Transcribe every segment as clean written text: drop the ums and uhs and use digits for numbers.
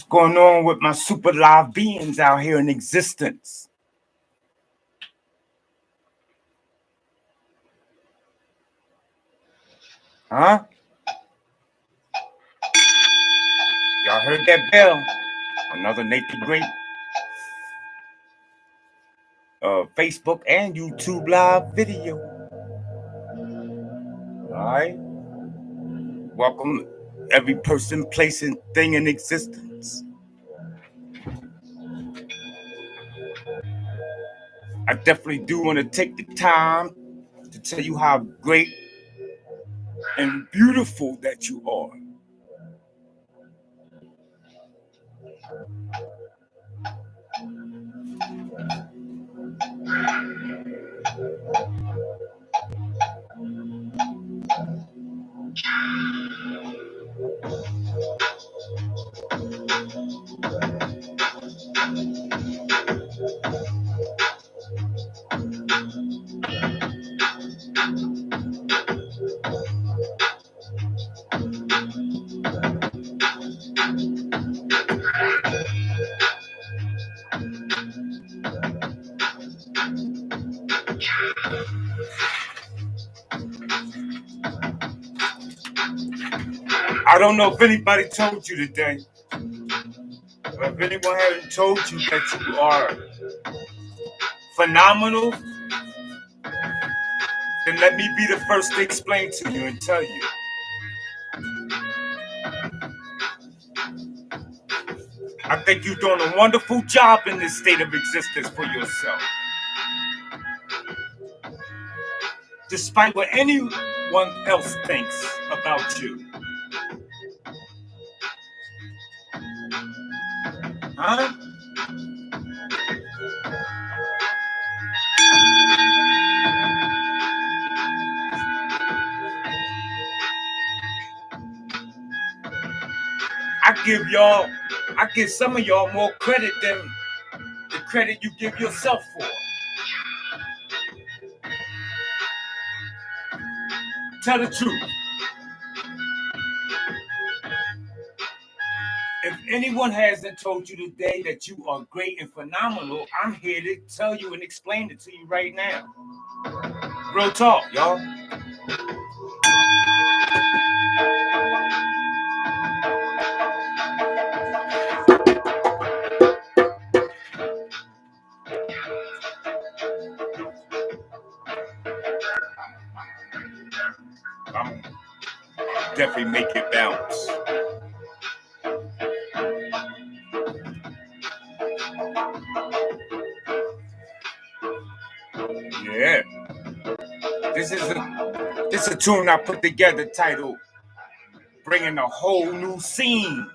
going on with my super live beings out here in existence? Huh? Y'all heard that bell? Another Nathan Great Facebook and YouTube live video. All right. Welcome every person, place, and thing in existence. I definitely do want to take the time to tell you how great and beautiful that you are. I don't know if anybody told you today, but if anyone hasn't told you that you are phenomenal, then let me be the first to explain to you and tell you. I think you're doing a wonderful job in this state of existence for yourself. Despite what anyone else thinks about you. Huh? I give some of y'all more credit than the credit you give yourself for. Tell the truth. If anyone hasn't told you today that you are great and phenomenal, I'm here to tell you and explain it to you right now. Real talk, y'all. I'm definitely make it bounce. Yeah. This is a tune I put together titled Bringing a Whole New Scene.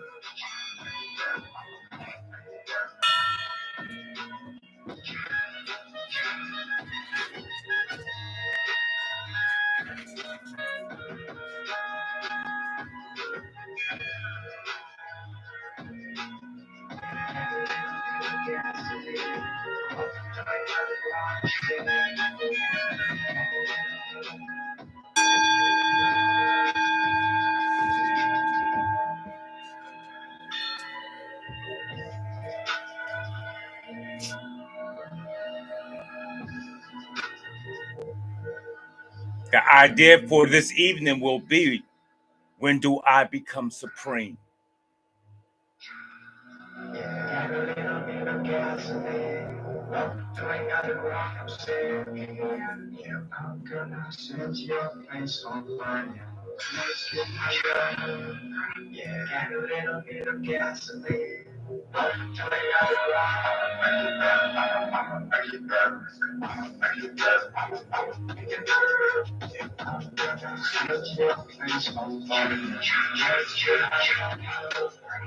The idea for this evening will be, when do I become supreme?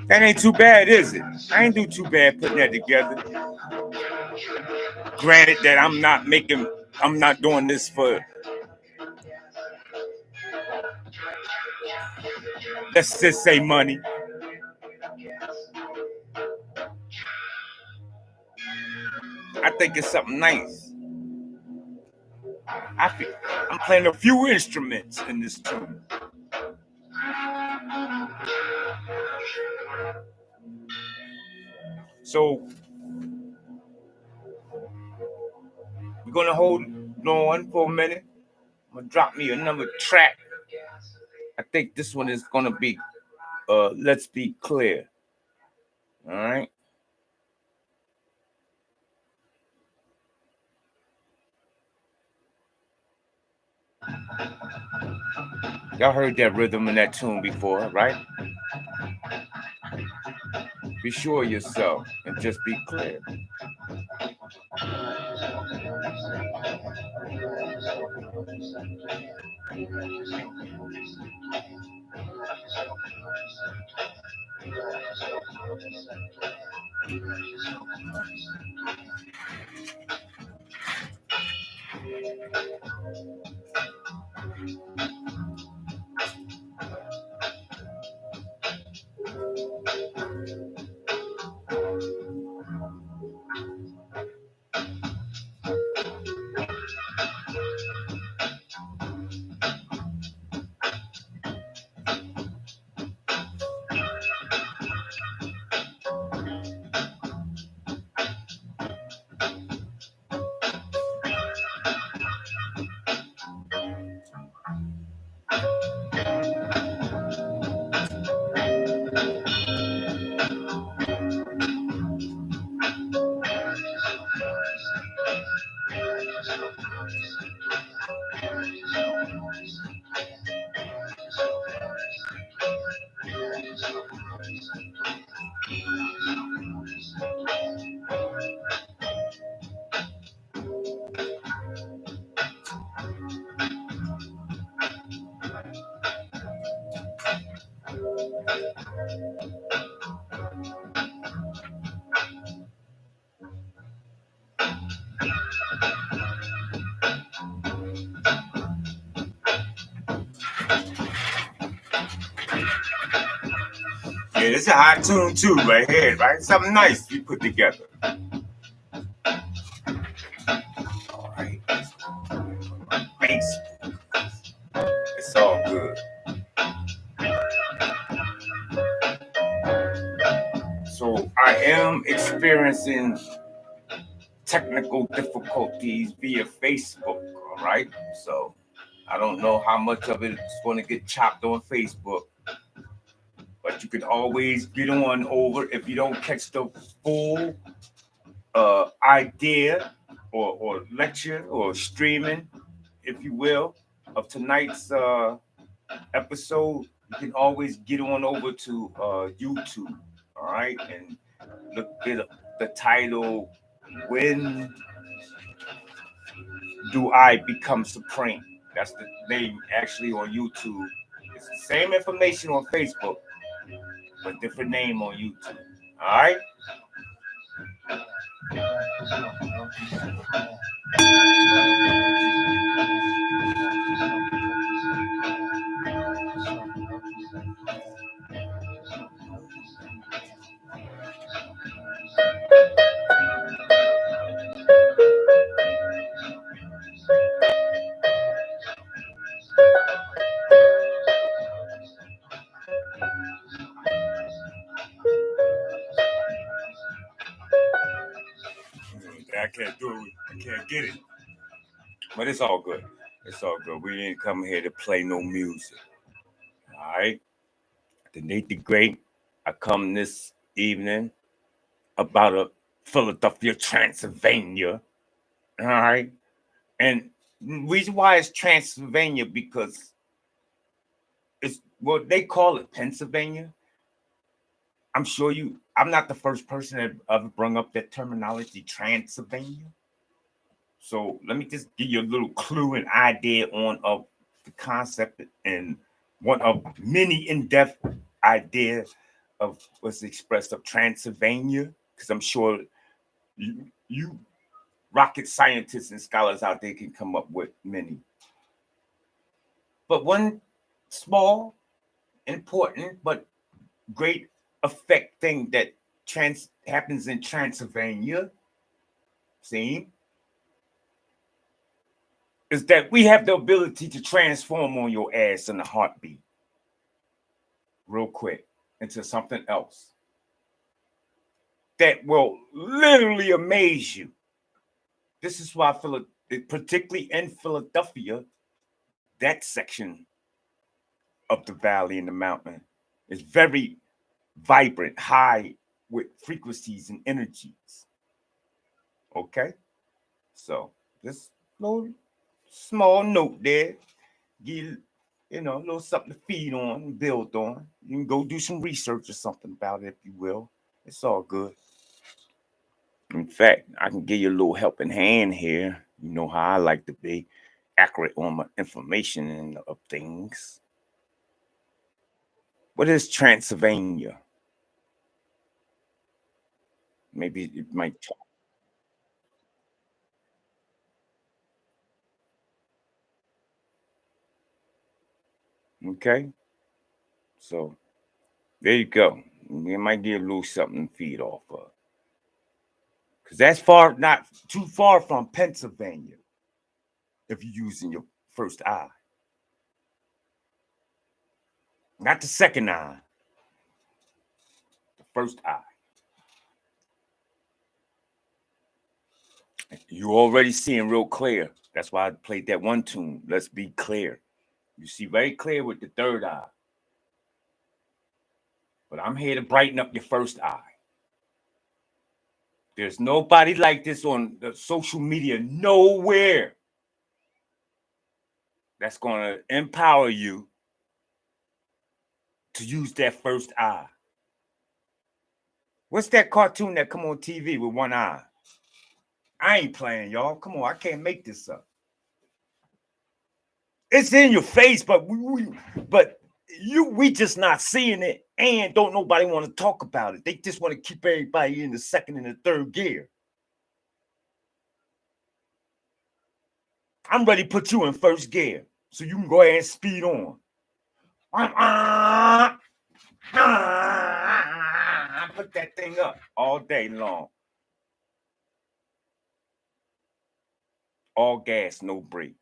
That ain't too bad, is it? I ain't do too bad putting that together. Granted that I'm not doing this for, let's just say, money. I think it's something nice. I'm playing a few instruments in this tune. So we're gonna hold on for a minute. I'm gonna drop me another track. I think this one is gonna be Let's Be Clear. All right. Y'all heard that rhythm and that tune before, right? Be sure of yourself and just be clear. Yeah, this is a hot tune too, right here, right? Something nice we put together. All right. Thanks. It's all good. So I am experiencing technical difficulties via Facebook, all right? So I don't know how much of it is going to get chopped on Facebook, but you can always get on over if you don't catch the full idea or lecture or streaming, if you will, of tonight's episode. You can always get on over to YouTube, all right, and look at the title, When Do I Become Supreme? That's the name actually on YouTube. It's the same information on Facebook, but different name on YouTube. All right. I can't do it. I can't get it. But it's all good. It's all good. We didn't come here to play no music. All right. The Nate the Great. I come this evening about a Philadelphia, Transylvania. All right. And the reason why it's Transylvania because it's what they call it Pennsylvania. I'm sure I'm not the first person that ever brought up that terminology, Transylvania. So let me just give you a little clue and idea on of the concept and one of many in-depth ideas of what's expressed of Transylvania, because I'm sure you rocket scientists and scholars out there can come up with many. But one small, important, but great effect thing that happens in Transylvania, see, is that we have the ability to transform on your ass in a heartbeat, real quick, into something else. that will literally amaze you. This is why, particularly in Philadelphia, that section of the valley and the mountain is very vibrant, high with frequencies and energies. Okay? So, this little small note there, give you know, a little something to feed on and build on. You can go do some research or something about it if you will. It's all good. In fact, I can give you a little helping hand here. You know how I like to be accurate on my information and of things. What is Transylvania? Maybe it might talk. Okay. So there you go. You might get a little something to feed off of. Because that's not too far from Pennsylvania if you're using your first eye. Not the second eye, the first eye. You already seeing real clear. That's why I played that one tune. Let's be clear. You see very clear with the third eye. But I'm here to brighten up your first eye. There's nobody like this on the social media nowhere that's going to empower you to use that first eye. What's that cartoon that come on TV with one eye? I ain't playing, y'all. Come on, I can't make this up. It's in your face, but we just not seeing it, and don't nobody want to talk about it. They just want to keep everybody in the second and the third gear. I'm ready to put you in first gear so you can go ahead and speed on. Put that thing up all day long. All gas, no brakes.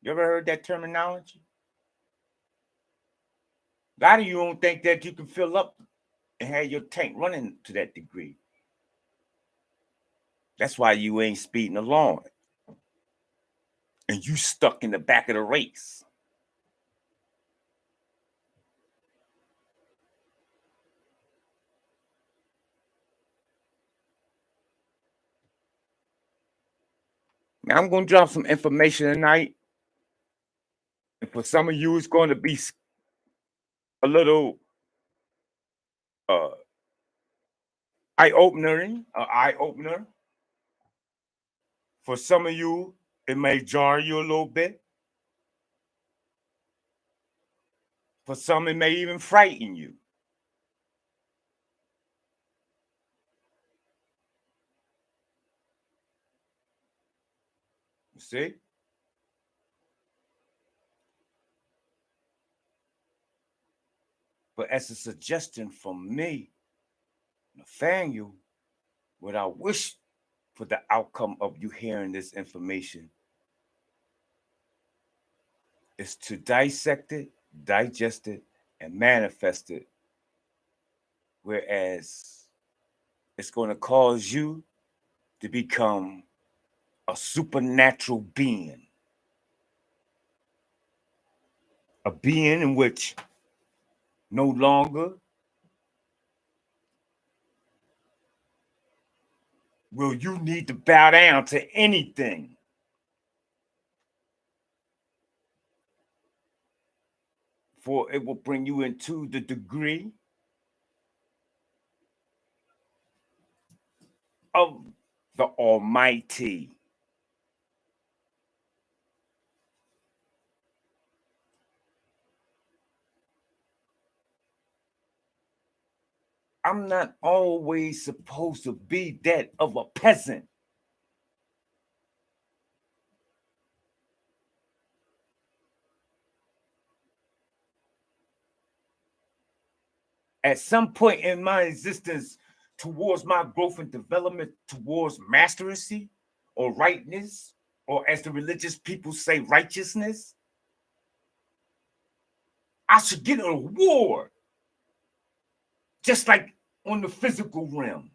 You ever heard that terminology? A lot of you don't think that you can fill up and have your tank running to that degree. That's why you ain't speeding along. And you stuck in the back of the race. Now I'm going to drop some information tonight. And for some of you, it's going to be a little eye-opener. For some of you, it may jar you a little bit. For some, it may even frighten you. You see? But as a suggestion from me, Nathaniel, what I wish for the outcome of you hearing this information is to dissect it, digest it, and manifest it. Whereas it's going to cause you to become a supernatural being. A being in which no longer will you need to bow down to anything. For it will bring you into the degree of the Almighty. I'm not always supposed to be that of a peasant. At some point in my existence, towards my growth and development, towards mastery or rightness, or as the religious people say, righteousness, I should get an award. Just like on the physical realm.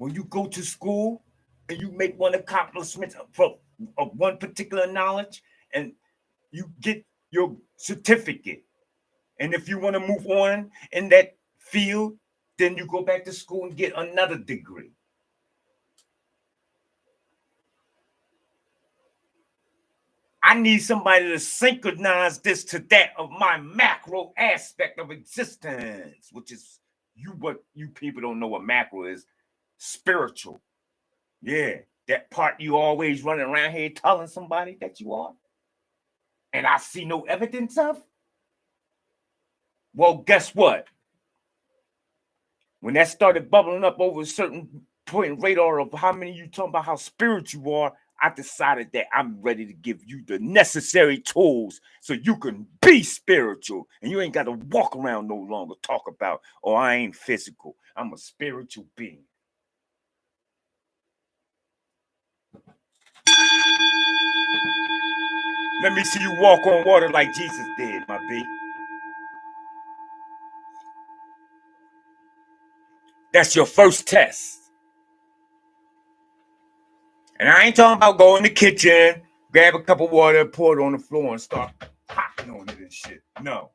when you go to school and you make one accomplishment of one particular knowledge and you get your certificate. And if you want to move on in that field, then you go back to school and get another degree. I need somebody to synchronize this to that of my macro aspect of existence, which is what you people don't know what macro is. Spiritual. Yeah, that part you always running around here telling somebody that you are. And I see no evidence of. Well, guess what? When that started bubbling up over a certain point in radar of how many you talking about how spiritual you are, I decided that I'm ready to give you the necessary tools so you can be spiritual and you ain't got to walk around no longer talk about, oh, I ain't physical. I'm a spiritual being. Let me see you walk on water like Jesus did, my B. That's your first test. And I ain't talking about go in the kitchen, grab a cup of water, pour it on the floor, and start popping on it and shit. No.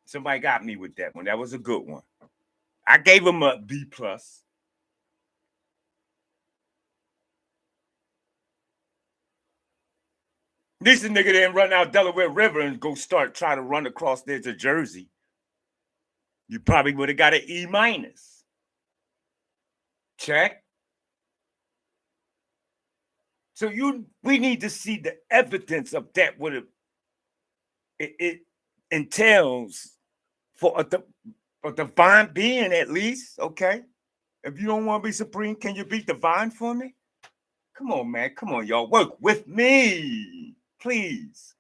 Somebody got me with that one. That was a good one. I gave him a B+. This nigga didn't run out Delaware River and go start trying to run across there to Jersey. You probably would have got an E-. Check. So we need to see the evidence of that, what it entails for a divine being, at least. Okay. If you don't want to be supreme, can you be divine for me? Come on, man. Come on, y'all. Work with me, please.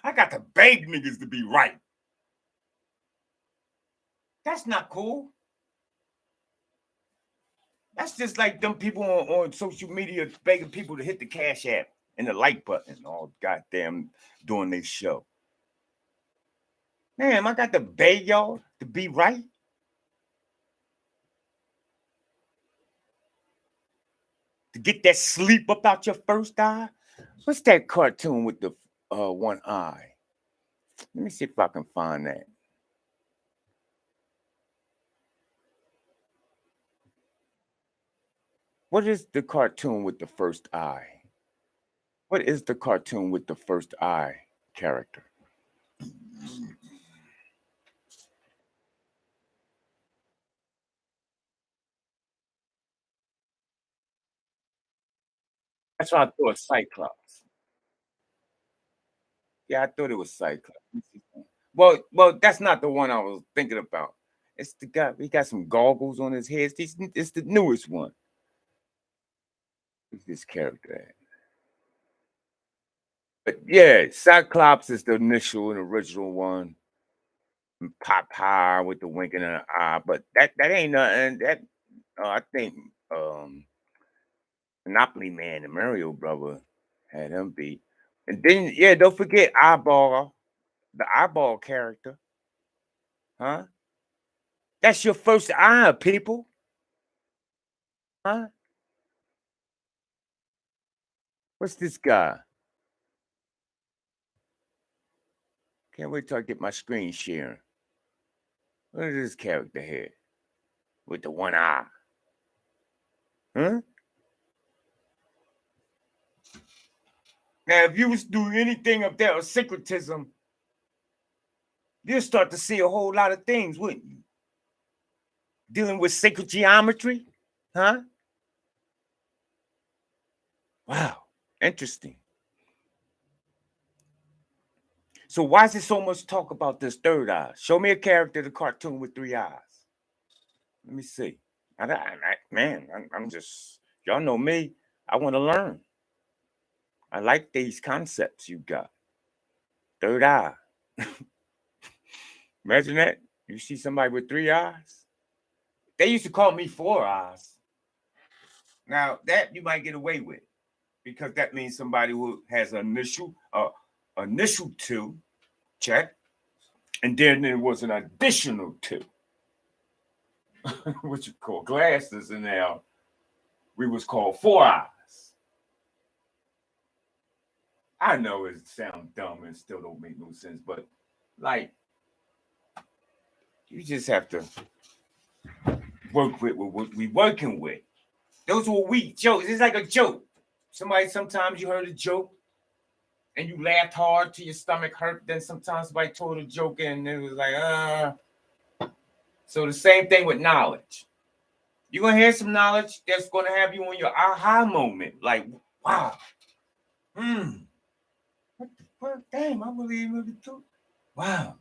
I got to beg niggas to be right. That's not cool. That's just like them people on social media begging people to hit the Cash App and the like button all goddamn doing their show. Damn, I got to beg y'all to be right. To get that sleep up out your first eye. What's that cartoon with the one eye? Let me see if I can find that. What is the cartoon with the first eye? What is the cartoon with the first eye character? That's why I thought Cyclops. Yeah, I thought it was Cyclops. Well, that's not the one I was thinking about. It's the guy. He got some goggles on his head. It's the newest one. Who's this character? But yeah, Cyclops is the initial and original one. Popeye with the winking in the eye, but that ain't nothing. That I think Monopoly Man and Mario Brother had him beat. And then yeah, don't forget Eyeball, the Eyeball character, huh? That's your first eye, people, huh? What's this guy? Can't wait till I get my screen sharing. What is this character here with the one eye? Huh? Now, if you was doing anything up there of syncretism, you'll start to see a whole lot of things, wouldn't you? Dealing with sacred geometry, huh? Wow, interesting. So why is there so much talk about this third eye? Show me a character, the cartoon with 3 eyes. Let me see. I'm just, y'all know me. I want to learn. I like these concepts you got. Third eye. Imagine that. You see somebody with 3 eyes. They used to call me 4 eyes. Now that you might get away with because that means somebody who has initial 2, check, and then there was an additional 2. what you call glasses, and now we was called four eyes. I know it sounds dumb and still don't make no sense, but like you just have to work with what we working with. Those were weak jokes. It's like a joke. Sometimes you heard a joke and you laughed hard till your stomach hurt. Then sometimes somebody told a joke and it was like. So the same thing with knowledge. You're gonna hear some knowledge that's gonna have you on your aha moment. Like, wow. What the fuck? Damn, I believe in the truth. Wow.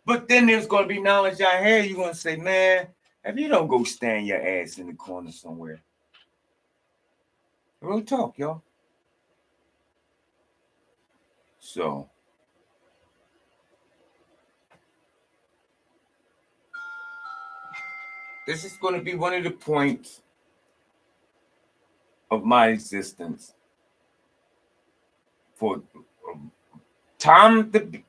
But then there's gonna be knowledge out here. You're gonna say, man, if you don't go stand your ass in the corner somewhere. Real talk, y'all. So this is going to be one of the points of my existence for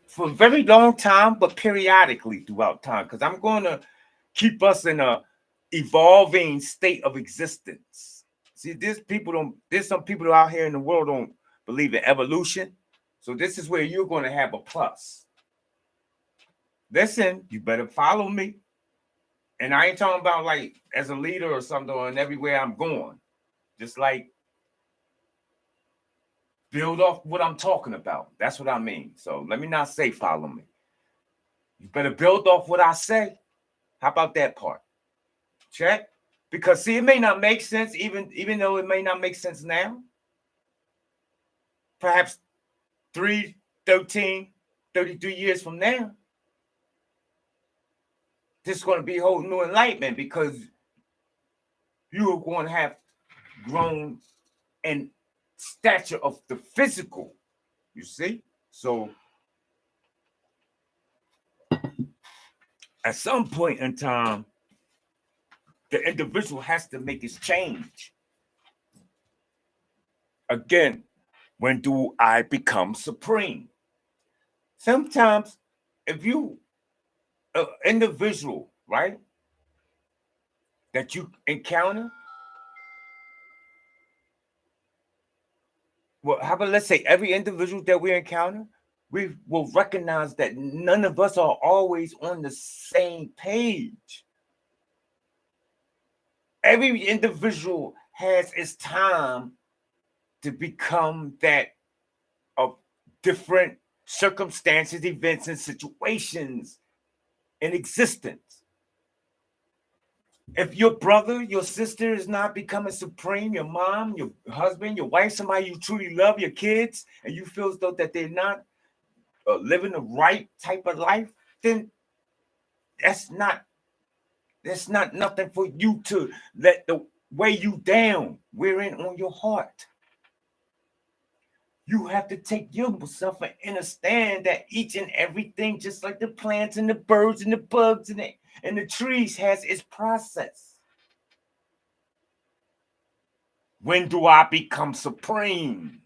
for a very long time, but periodically throughout time, because I'm going to keep us in a evolving state of existence. See, there's some people out here in the world don't believe in evolution. So this is where you're going to have a plus. Listen, you better follow me. And I ain't talking about like as a leader or something or in everywhere I'm going. Just like build off what I'm talking about. That's what I mean. So let me not say follow me. You better build off what I say. How about that part? Check. Because see, it may not make sense, even though it may not make sense now. Perhaps 3, 13, 33 years from now. This is going to be a whole new enlightenment because you are going to have grown in stature of the physical. You see? So at some point in time, the individual has to make his change. Again, when do I become supreme? Sometimes if you an individual, right, that you encounter, well, how about let's say every individual that we encounter, we will recognize that none of us are always on the same page. Every individual has its time to become that of different circumstances, events, and situations in existence. If your brother, your sister is not becoming supreme, your mom, your husband, your wife, somebody you truly love, your kids, and you feel as though that they're not living the right type of life, then that's not nothing for you to let the weigh you down, wearing on your heart. You have to take yourself and understand that each and everything, just like the plants and the birds and the bugs and the trees, has its process. When do I become supreme?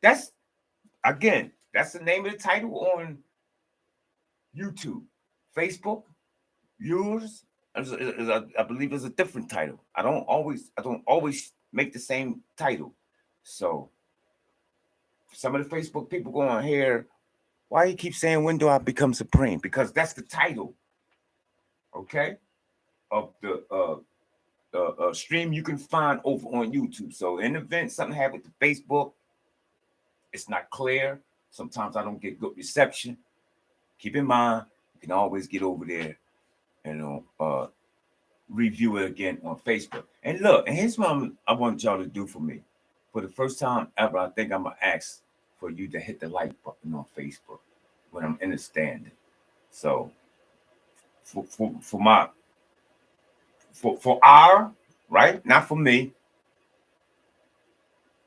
That's the name of the title on YouTube. Facebook, yours, I believe is a different title. I don't always make the same title. So some of the Facebook people go on here, why you keep saying when do I become supreme? Because that's the title, okay, of the stream you can find over on YouTube. So in the event something happened to Facebook, it's not clear. Sometimes I don't get good reception. Keep in mind, you can always get over there and review it again on Facebook. And look, and here's what I want y'all to do for me. For the first time ever, I think I'm gonna ask for you to hit the like button on Facebook when I'm in the standing. So for our right, not for me.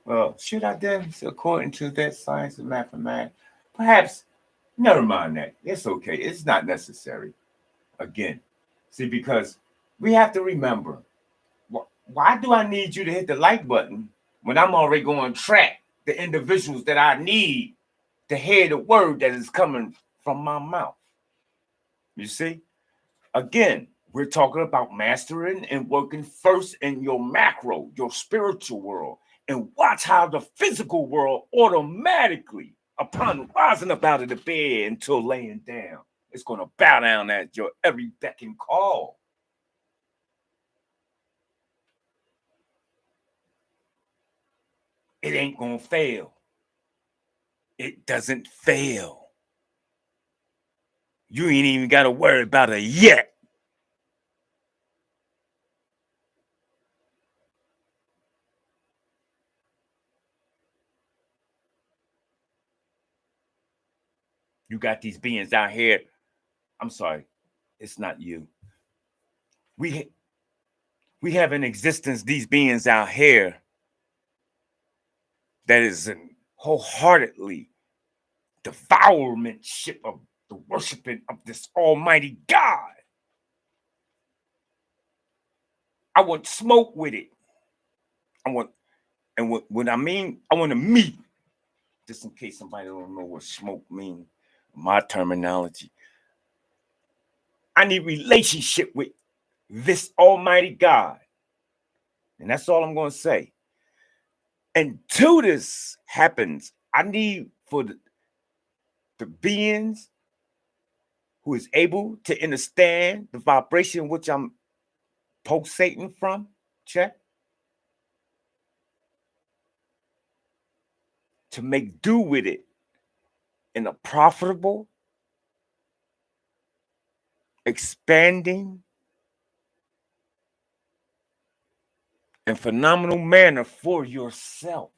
Well, should I then? So according to that science and mathematics, perhaps never mind that. It's okay. It's not necessary. Again, see, because we have to remember, why do I need you to hit the like button when I'm already going to track the individuals that I need to hear the word that is coming from my mouth? You see? Again, we're talking about mastering and working first in your macro, your spiritual world, and watch how the physical world automatically, upon rising up out of the bed until laying down, it's going to bow down at your every beck and call. It ain't going to fail. It doesn't fail. You ain't even got to worry about it yet. You got these beings out here. I'm sorry, it's not you. We have in existence these beings out here that is in wholeheartedly devourmentship of the worshiping of this Almighty God. I want smoke with it. I want, and what I mean, I want to meet. Just in case somebody don't know what smoke means, my terminology. I need relationship with this Almighty God. And that's all I'm going to say. Until this happens, I need for the beings who is able to understand the vibration which I'm pulsating from, check, to make do with it in a profitable, expanding, and phenomenal manner for yourself.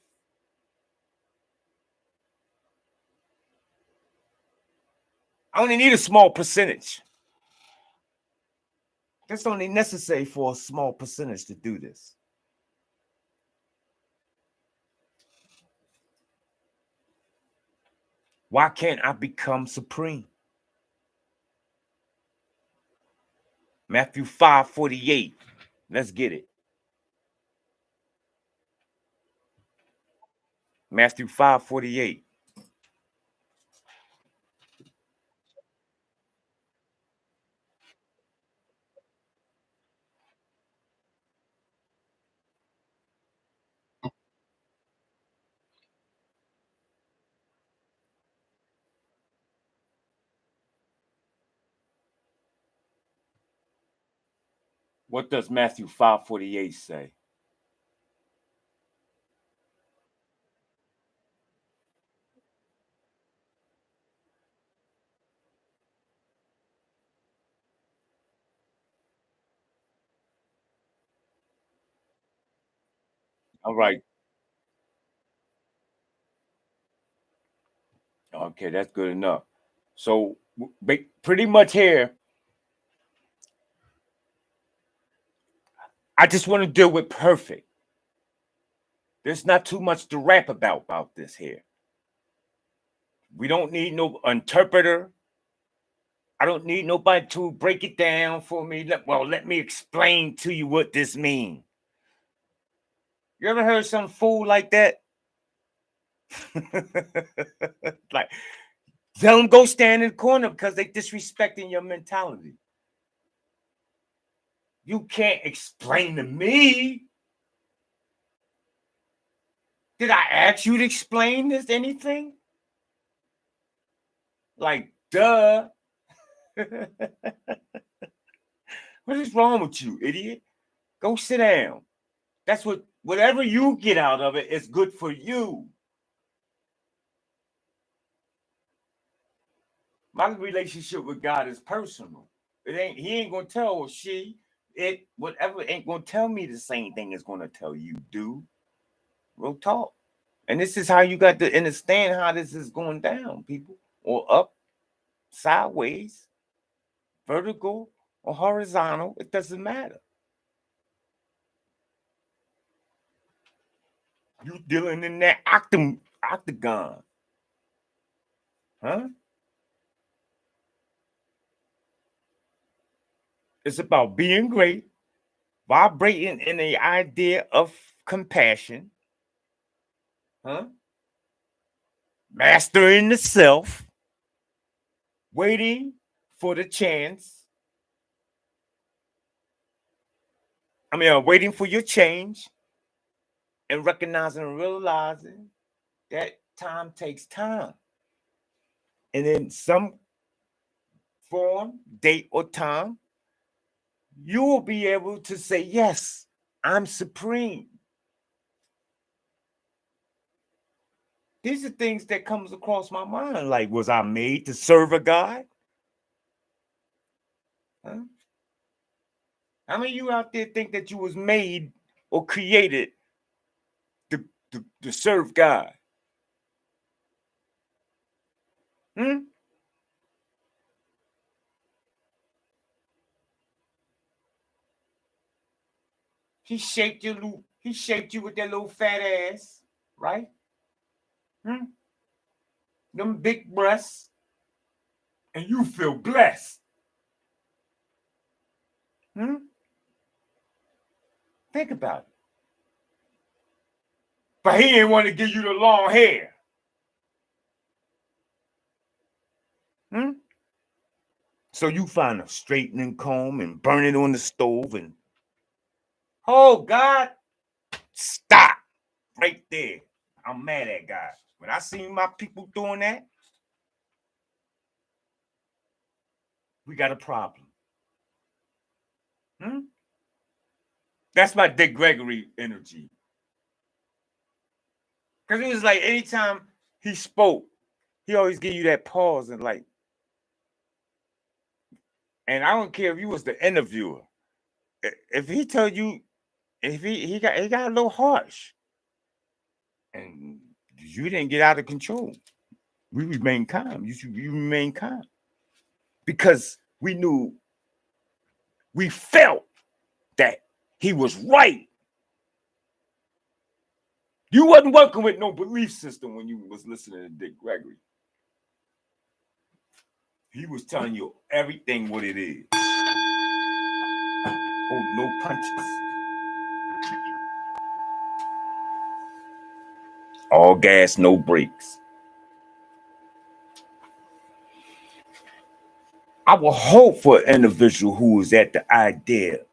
I only need a small percentage. That's only necessary for a small percentage to do this. Why can't I become supreme? Matthew 5:48. Let's get it. Matthew 5:48. What does Matthew 5:48 say? All right. Okay, that's good enough. So pretty much here, I just want to deal with perfect. There's not too much to rap about this here. We don't need no interpreter. I don't need nobody to break it down for me. Let me explain to you what this means. You ever heard some fool like that? Like, tell them go stand in the corner because they disrespecting your mentality. You can't explain to me. Did I ask you to explain this anything? Like, duh. What is wrong with you, idiot? Go sit down. That's whatever you get out of it is good for you. My relationship with God is personal. He ain't gonna tell whatever ain't gonna tell me the same thing it's gonna tell you, dude. Real talk. And this is how you got to understand how this is going down, people. Or up, sideways, vertical, or horizontal. It doesn't matter. You dealing in that octagon. Huh? It's about being great, vibrating in the idea of compassion, huh? Mastering the self, waiting for the chance, waiting for your change and recognizing and realizing that time takes time. And in some form, date, or time, you will be able to say, yes, I'm supreme. These are things that comes across my mind. Like, was I made to serve a God? Huh? How many of you out there think that you was made or created to serve God? Hmm? He shaped you with that little fat ass, right? Hmm? Them big breasts, and you feel blessed. Hmm? Think about it. But he didn't want to give you the long hair. Hmm? So you find a straightening comb and burn it on the stove and, oh God, stop right there. I'm mad at God. When I see my people doing that, we got a problem. Hmm? That's my Dick Gregory energy. Because it was like anytime he spoke, he always give you that pause and like, and I don't care if you was the interviewer. If he tell you, if he got a little harsh, and you didn't get out of control, we remain calm. You remain calm because we knew, we felt that he was right. You wasn't working with no belief system when you was listening to Dick Gregory. He was telling you everything what it is. Oh, no punches. All gas, no brakes. I will hope for an individual who is at the idea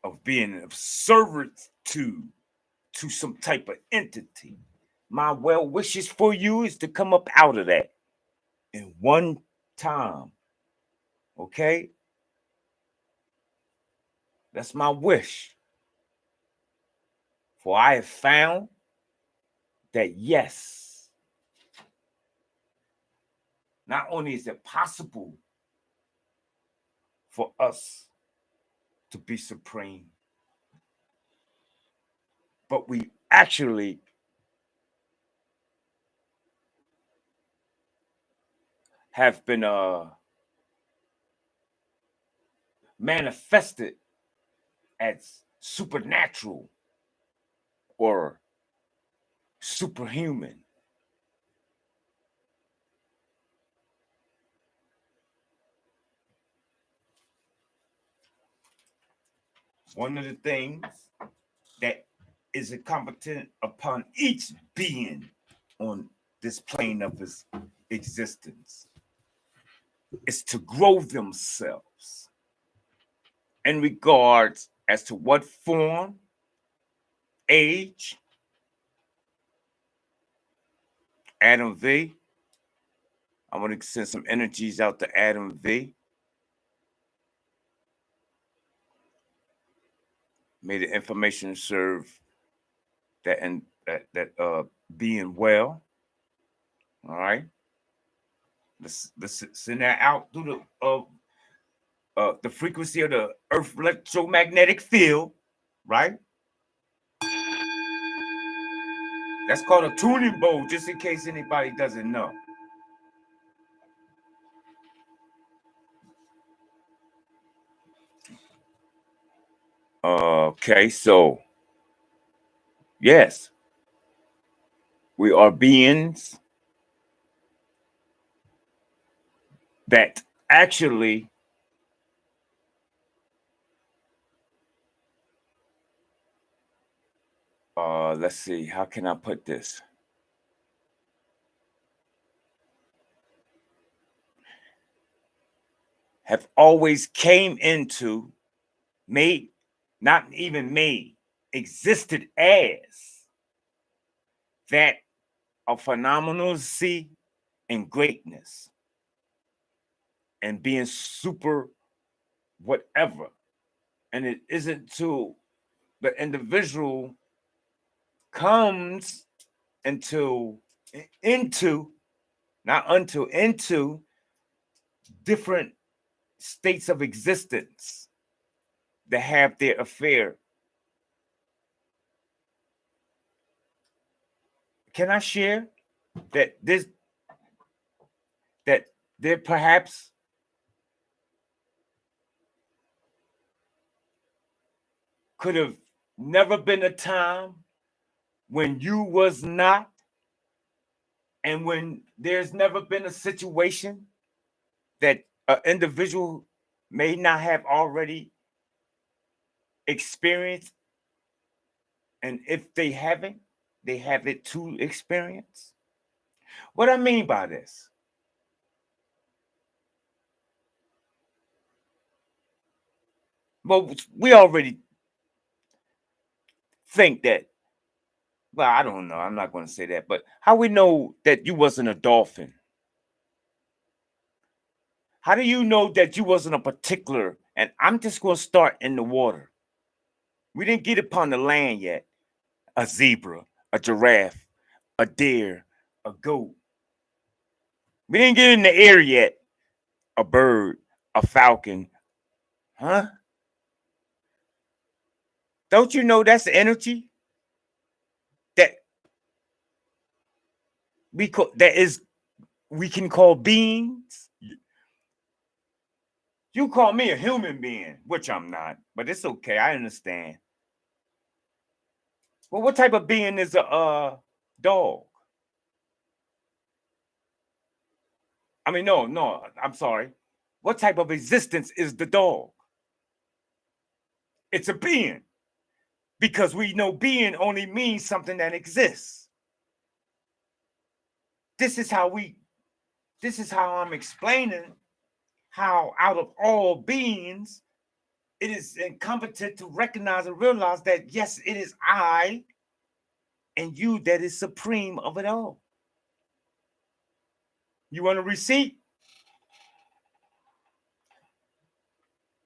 of being of service to some type of entity. My well wishes for you is to come up out of that in one time. Okay? That's my wish. For I have found that yes, not only is it possible for us to be supreme, but we actually have been manifested as supernatural or superhuman. One of the things that is incumbent upon each being on this plane of his existence is to grow themselves in regards as to what form, age. Adam V, I want to send some energies out to Adam V. May the information serve that and that being well. All right. Let's send that out through the frequency of the Earth electromagnetic field, right? That's called a tuning bowl, just in case anybody doesn't know. Okay, so yes, we are beings that actually let's see, how can I put this? have always came into, made, not even made, existed as that of phenomenality and greatness and being super whatever. And it isn't till the individual comes into, not until, into different states of existence that have their affair. Can I share that there perhaps could have never been a time when you was not, and when there's never been a situation that an individual may not have already experienced, and if they haven't, they have it to experience. What I mean by this, well, we already think that, well, I don't know, I'm not going to say that, but how we know that you wasn't a dolphin? How do you know that you wasn't a particular? And I'm just going to start in the water. We didn't get upon the land yet. A zebra, a giraffe, a deer, a goat. We didn't get in the air yet. A bird, a falcon. Huh? Don't you know that's the energy that we can call beings? You call me a human being, which I'm not, but it's okay. I understand. Well, what type of being is a dog? I mean, no, I'm sorry. What type of existence is the dog? It's a being, because we know being only means something that exists. This is how I'm explaining how out of all beings, it is incompetent to recognize and realize that, yes, it is I and you that is supreme of it all. You want a receipt?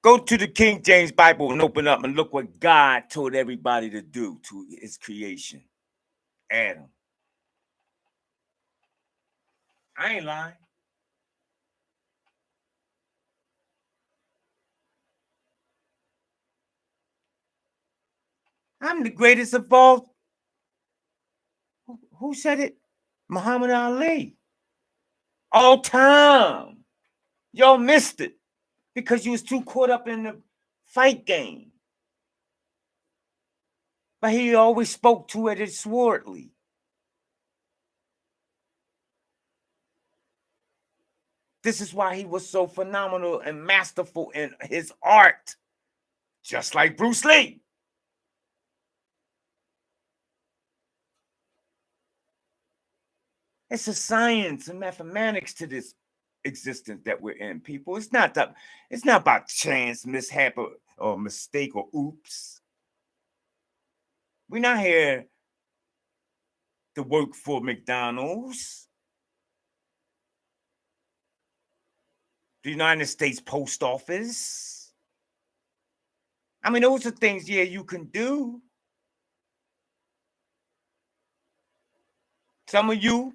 Go to the King James Bible and open up and look what God told everybody to do to his creation. Adam. I ain't lying. I'm the greatest of all. Who said it? Muhammad Ali. All time. Y'all missed it because you was too caught up in the fight game. But he always spoke to it swordly. This is why he was so phenomenal and masterful in his art, just like Bruce Lee. It's a science and mathematics to this existence that we're in, people. It's not about chance, mishap, or mistake, or oops. We're not here to work for McDonald's, the United States Post Office. I mean, those are things, yeah, you can do. Some of you,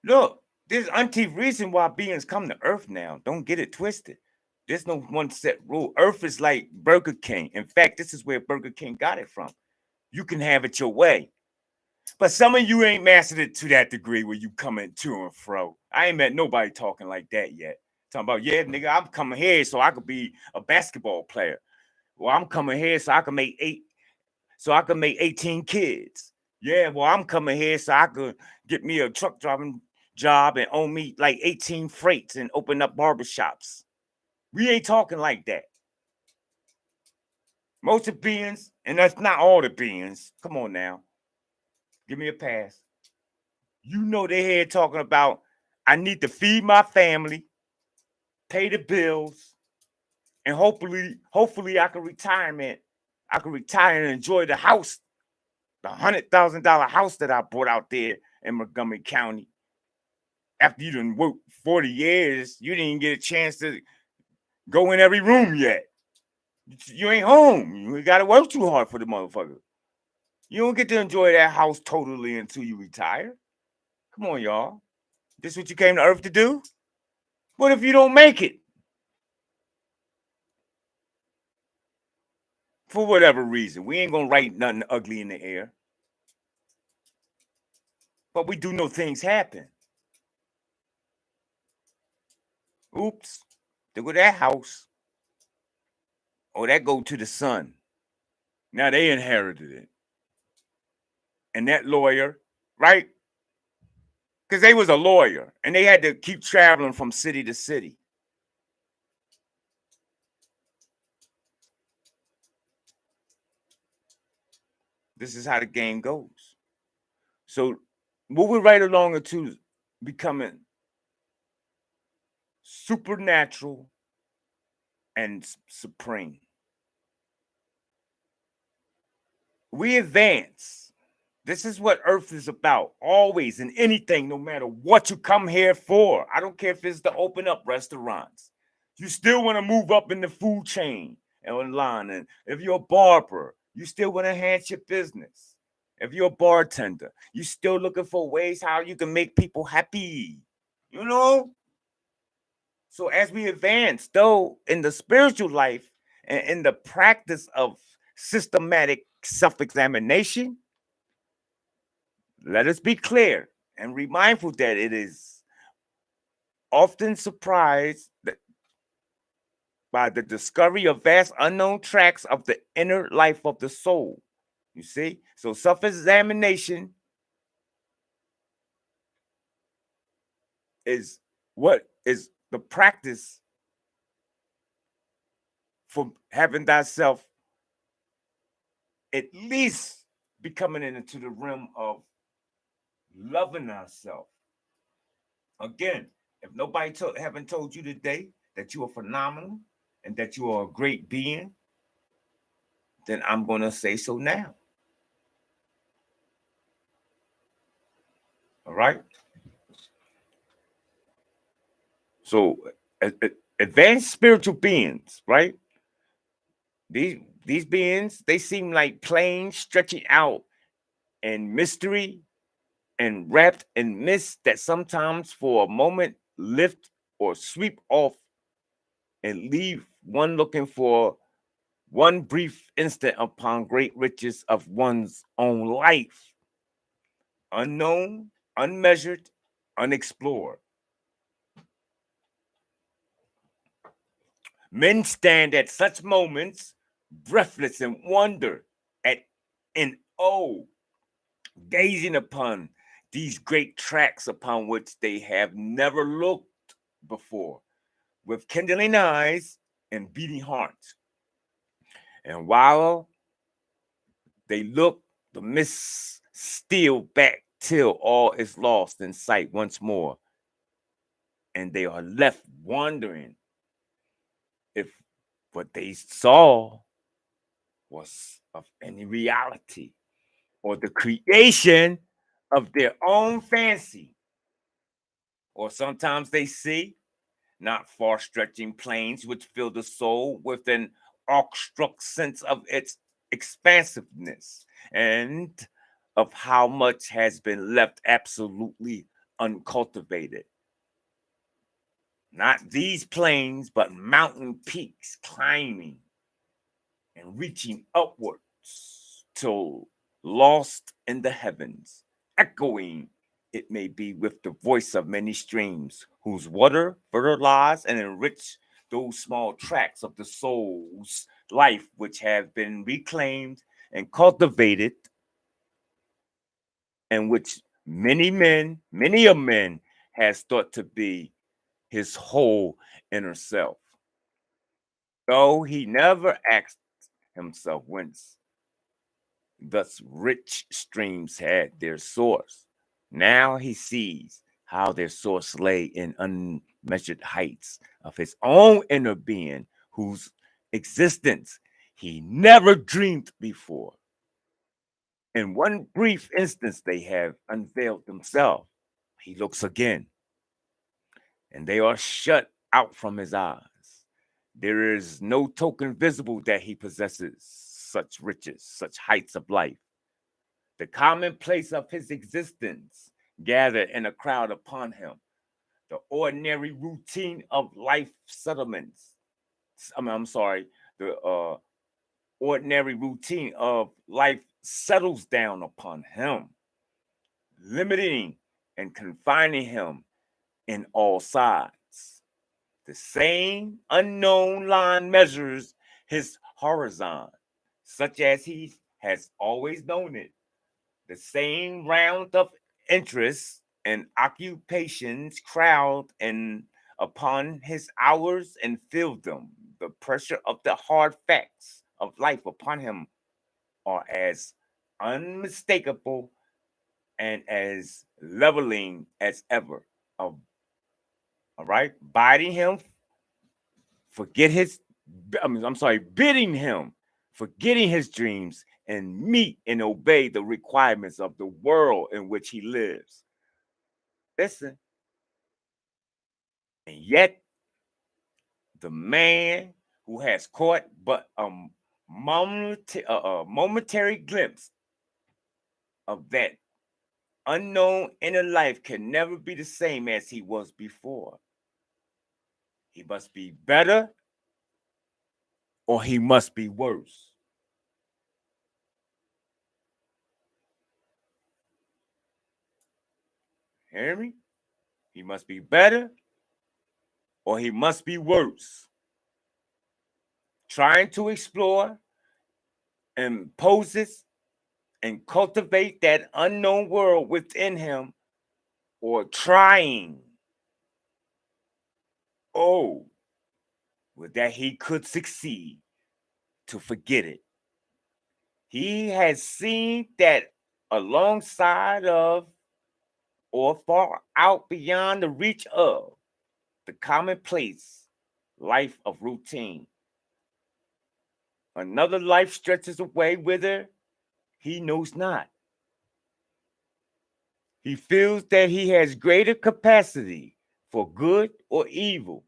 look, there's umpteen reason why beings come to Earth now. Don't get it twisted. There's no one set rule. Earth is like Burger King. In fact, this is where Burger King got it from. You can have it your way. But some of you ain't mastered it to that degree where you coming to and fro. I ain't met nobody talking like that yet. Talking about, yeah, nigga, I'm coming here so I could be a basketball player. Well, I'm coming here so I can make 18 kids. Yeah, well, I'm coming here so I could get me a truck driving job and own me like 18 freights and open up barbershops. We ain't talking like that. Most of the beings, and that's not all the beings. Come on now. Give me a pass. You know they're here talking about, I need to feed my family, pay the bills, And hopefully I can retire and enjoy the house, the $100,000 house that I bought out there in Montgomery County. After you done worked 40 years, you didn't get a chance to go in every room yet. You ain't home. You got to work too hard for the motherfucker. You don't get to enjoy that house totally until you retire. Come on, y'all. This what you came to Earth to do? What if you don't make it? For whatever reason. We ain't going to write nothing ugly in the air. But we do know things happen. Oops. There go that house. Oh, that go to the son. Now they inherited it. And that lawyer, right? Because they was a lawyer and they had to keep traveling from city to city. This is how the game goes. So moving right along into becoming supernatural and supreme. We advance. This is what Earth is about, always in anything, no matter what you come here for. I don't care if it's to open up restaurants. You still want to move up in the food chain and online. And if you're a barber, you still want to enhance your business. If you're a bartender, you still looking for ways how you can make people happy. You know? So as we advance, though, in the spiritual life and in the practice of systematic self-examination, let us be clear and be mindful that it is often surprised by the discovery of vast unknown tracks of the inner life of the soul. You see? So self-examination is what is the practice for having thyself at least becoming into the realm of loving ourselves. Again, if nobody haven't told you today that you are phenomenal and that you are a great being, then I'm going to say so now. All right? So advanced spiritual beings, right? These beings, they seem like planes stretching out in mystery and wrapped in mist that sometimes for a moment lift or sweep off and leave one looking for one brief instant upon great riches of one's own life. Unknown, unmeasured, unexplored. Men stand at such moments, breathless in wonder, in awe, gazing upon these great tracks upon which they have never looked before, with kindling eyes and beating hearts. And while they look, the mist steal back till all is lost in sight once more, and they are left wondering if what they saw was of any reality or the creation of their own fancy. Or sometimes they see not far stretching plains which fill the soul with an awestruck sense of its expansiveness and of how much has been left absolutely uncultivated. Not these plains, but mountain peaks climbing and reaching upwards till lost in the heavens, echoing, it may be, with the voice of many streams, whose water fertilize and enrich those small tracts of the soul's life which have been reclaimed and cultivated, and which many a man has thought to be his whole inner self, though he never asked himself whence thus rich streams had their source. Now he sees how their source lay in unmeasured heights of his own inner being, whose existence he never dreamed before. In one brief instance, they have unveiled themselves. He looks again, and they are shut out from his eyes. There is no token visible that he possesses such riches, such heights of life. The commonplace of his existence gathered in a crowd upon him. The ordinary routine of life settlements. I'm sorry, the ordinary routine of life settles down upon him, limiting and confining him in all sides. The same unknown line measures his horizon, such as he has always known it. The same round of interests and occupations crowd and upon his hours and fill them. The pressure of the hard facts of life upon him are as unmistakable and as leveling as ever. All right, biting him, forget his. I'm sorry, bidding him, forgetting his dreams, and meet and obey the requirements of the world in which he lives. Listen, and yet the man who has caught but a momentary glimpse of that unknown inner life can never be the same as he was before. He must be better or he must be worse. Hear me? He must be better or he must be worse. Trying to explore and possess and cultivate that unknown world within him, or trying, oh, well, that he could succeed to forget it. He has seen that alongside of or far out beyond the reach of the commonplace life of routine. Another life stretches away whither he knows not. He feels that he has greater capacity for good or evil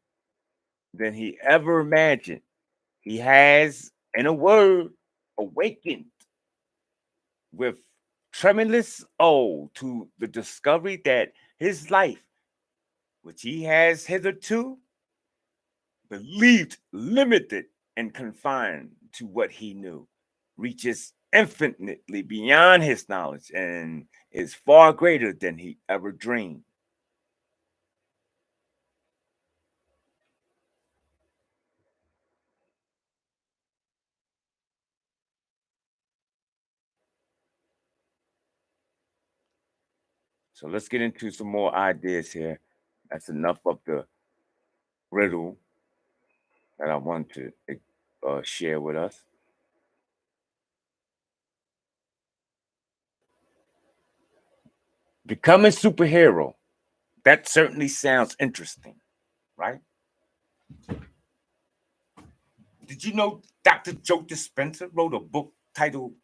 than he ever imagined. He has, in a word, awakened with tremendous awe to the discovery that his life, which he has hitherto believed limited and confined to what he knew, reaches infinitely beyond his knowledge and is far greater than he ever dreamed. So let's get into some more ideas here. That's enough of the riddle that I want to share with us. Becoming superhero. That certainly sounds interesting, right? Did you know Dr. Joe Dispenza wrote a book titled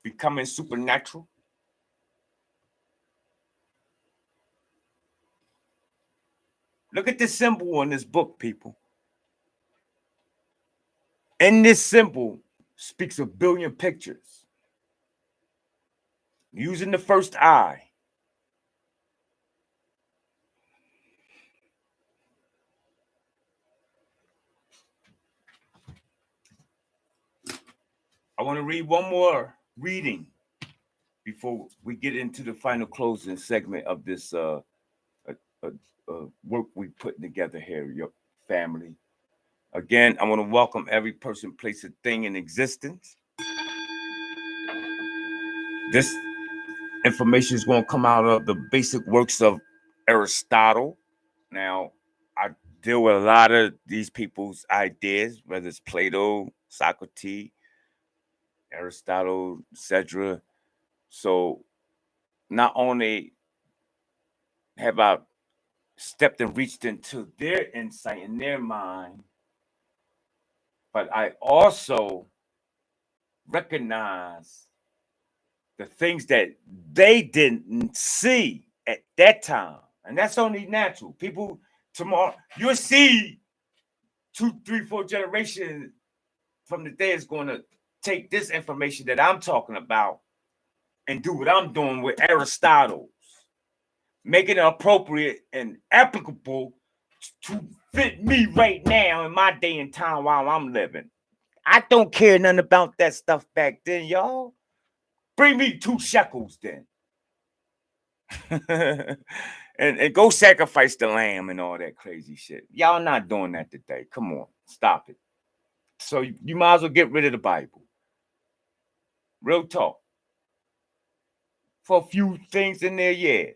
Becoming Supernatural? Look at the symbol on this book, people. And this symbol speaks a billion pictures. Using the first eye, I want to read one more reading before we get into the final closing segment of this uh, uh, work we putting together here, your family. Again, I want to welcome every person, place, and thing in existence. This information is going to come out of the basic works of Aristotle. Now, I deal with a lot of these people's ideas, whether it's Plato, Socrates, Aristotle, etc. So, not only have I stepped and reached into their insight in their mind, but I also recognize the things that they didn't see at that time. And that's only natural. People tomorrow, you'll see 2, 3, 4 generations from the day is going to take this information that I'm talking about and do what I'm doing with Aristotle's, making it appropriate and applicable to fit me right now in my day and time while I'm living. I don't care nothing about that stuff back then, y'all. Bring me 2 shekels then. and go sacrifice the lamb and all that crazy shit. Y'all not doing that today. Come on, stop it. So you might as well get rid of the Bible. Real talk. For a few things in there, yeah.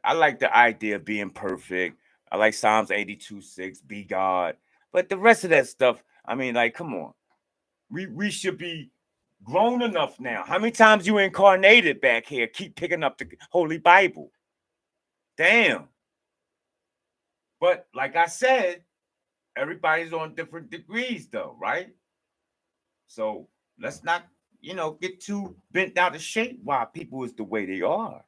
I like the idea of being perfect. I like Psalms 82:6, be God. But the rest of that stuff, I mean, like, come on. We should be grown enough now. How many times you incarnated back here? Keep picking up the Holy Bible. Damn. But like I said, everybody's on different degrees, though, right? So let's not, get too bent out of shape why people is the way they are.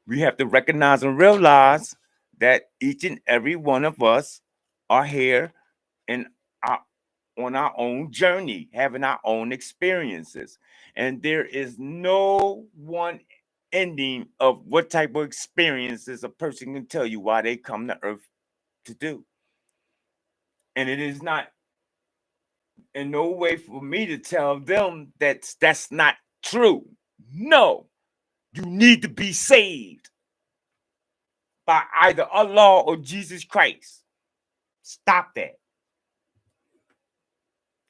We have to recognize and realize that each and every one of us are here and are on our own journey, having our own experiences. And there is no one ending of what type of experiences a person can tell you why they come to earth to do. And it is not in no way for me to tell them that that's not true. No, you need to be saved by either Allah or Jesus Christ. Stop that.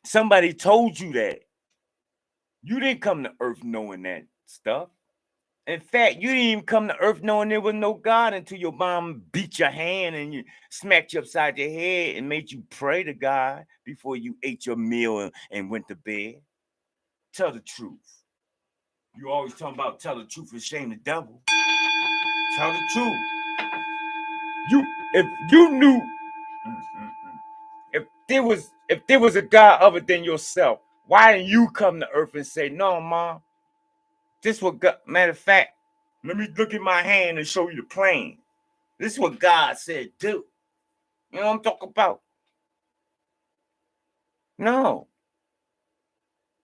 Somebody told you that. You didn't come to earth knowing that stuff. In fact, you didn't even come to earth knowing there was no God until your mom beat your hand and you smacked you upside your head and made you pray to God before you ate your meal and went to bed. Tell the truth. You always talking about tell the truth and shame the devil. Tell the truth. If you knew, if there was a God other than yourself, why didn't you come to earth and say, no, mom? This what God, matter of fact, let me look at my hand and show you the plane. This is what God said do. You know what I'm talking about? No.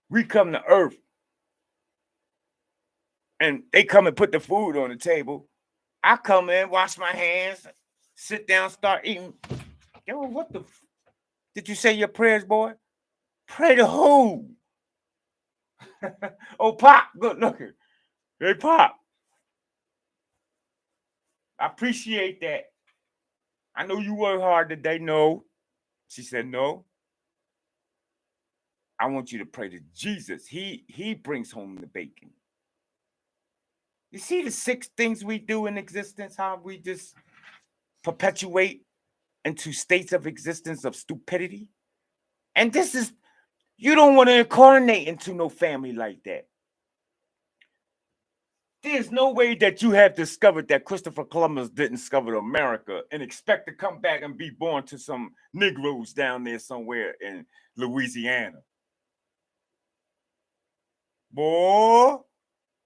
We come to earth and they come and put the food on the table. I come in, wash my hands, sit down, start eating. Yo, what the? Did you say your prayers, boy? Pray to who? Oh, Pop, good looking. Hey, Pop. I appreciate that. I know you work hard today. No. She said, no. I want you to pray to Jesus. He brings home the bacon. You see the 6 things we do in existence, how we just perpetuate into states of existence of stupidity? And this is, you don't want to incarnate into no family like that. There's no way that you have discovered that Christopher Columbus didn't discover America and expect to come back and be born to some Negroes down there somewhere in Louisiana. Boy,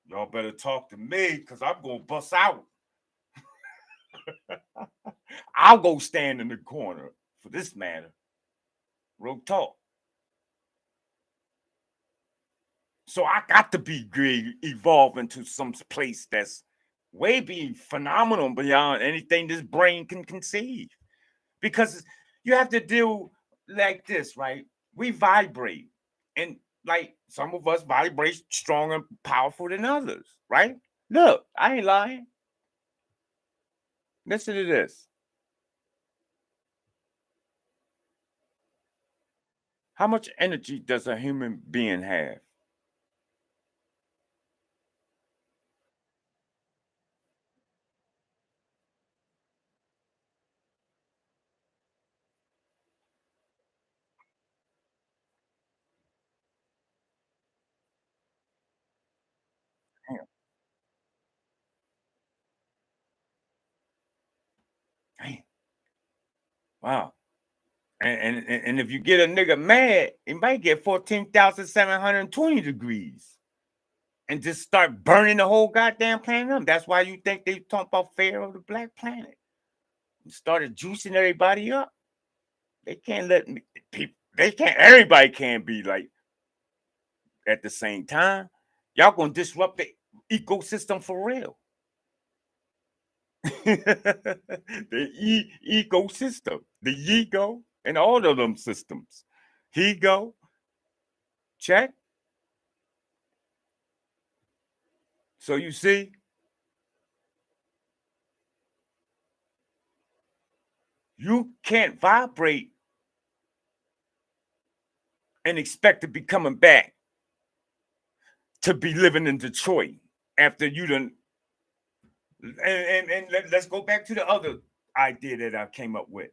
y'all better talk to me because I'm going to bust out. I'll go stand in the corner for this matter. Real talk. So I got to be evolve into some place that's way be phenomenal beyond anything this brain can conceive. Because you have to deal like this, right? We vibrate. And like some of us vibrate stronger and powerful than others, right? Look, I ain't lying. Listen to this. How much energy does a human being have? Damn. Damn. Wow. And if you get a nigga mad, he might get 14,720 degrees and just start burning the whole goddamn planet up. That's why you think they talk about Pharaoh, the Black Planet. And started juicing everybody up. They can't let people, everybody can't be like at the same time. Y'all gonna disrupt the ecosystem for real. The ecosystem, the ego, and all of them systems. He-go, check. So you see, you can't vibrate and expect to be coming back to be living in Detroit after you done. And let's go back to the other idea that I came up with.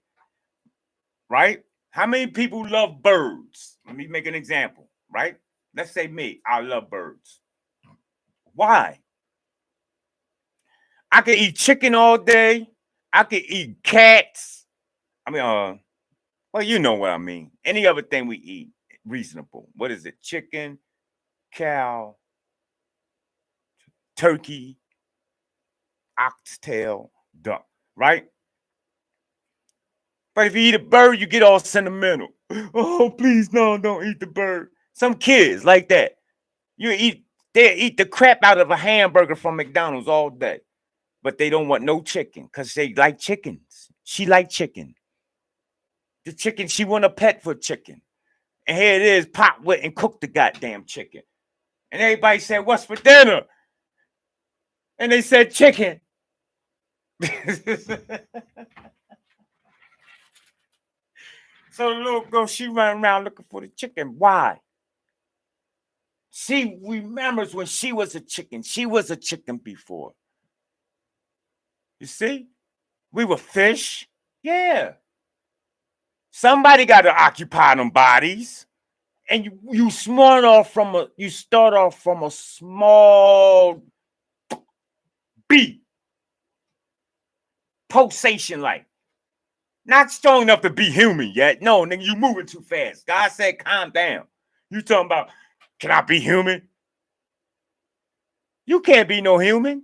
Right? How many people love birds? Let me make an example, right? Let's say me, I love birds. Why? I could eat chicken all day. I could eat cats. I mean, well, you know what I mean. Any other thing we eat, reasonable. What is it? Chicken, cow, turkey, oxtail, duck, right? But if you eat a bird, you get all sentimental. Oh, please, no, don't eat the bird. Some kids like that. They eat the crap out of a hamburger from McDonald's all day, but they don't want no chicken because they like chickens. She like chicken. The chicken, she want a pet for chicken. And here it is, Pop went and cooked the goddamn chicken. And everybody said, what's for dinner? And they said chicken. So the little girl, she ran around looking for the chicken. Why? She remembers when she was a chicken. She was a chicken before. You see? We were fish. Yeah. Somebody got to occupy them bodies. And you start off from a small beat. Pulsation like. Not strong enough to be human yet. No, nigga, you moving too fast. God said, calm down. You talking about, can I be human? You can't be no human.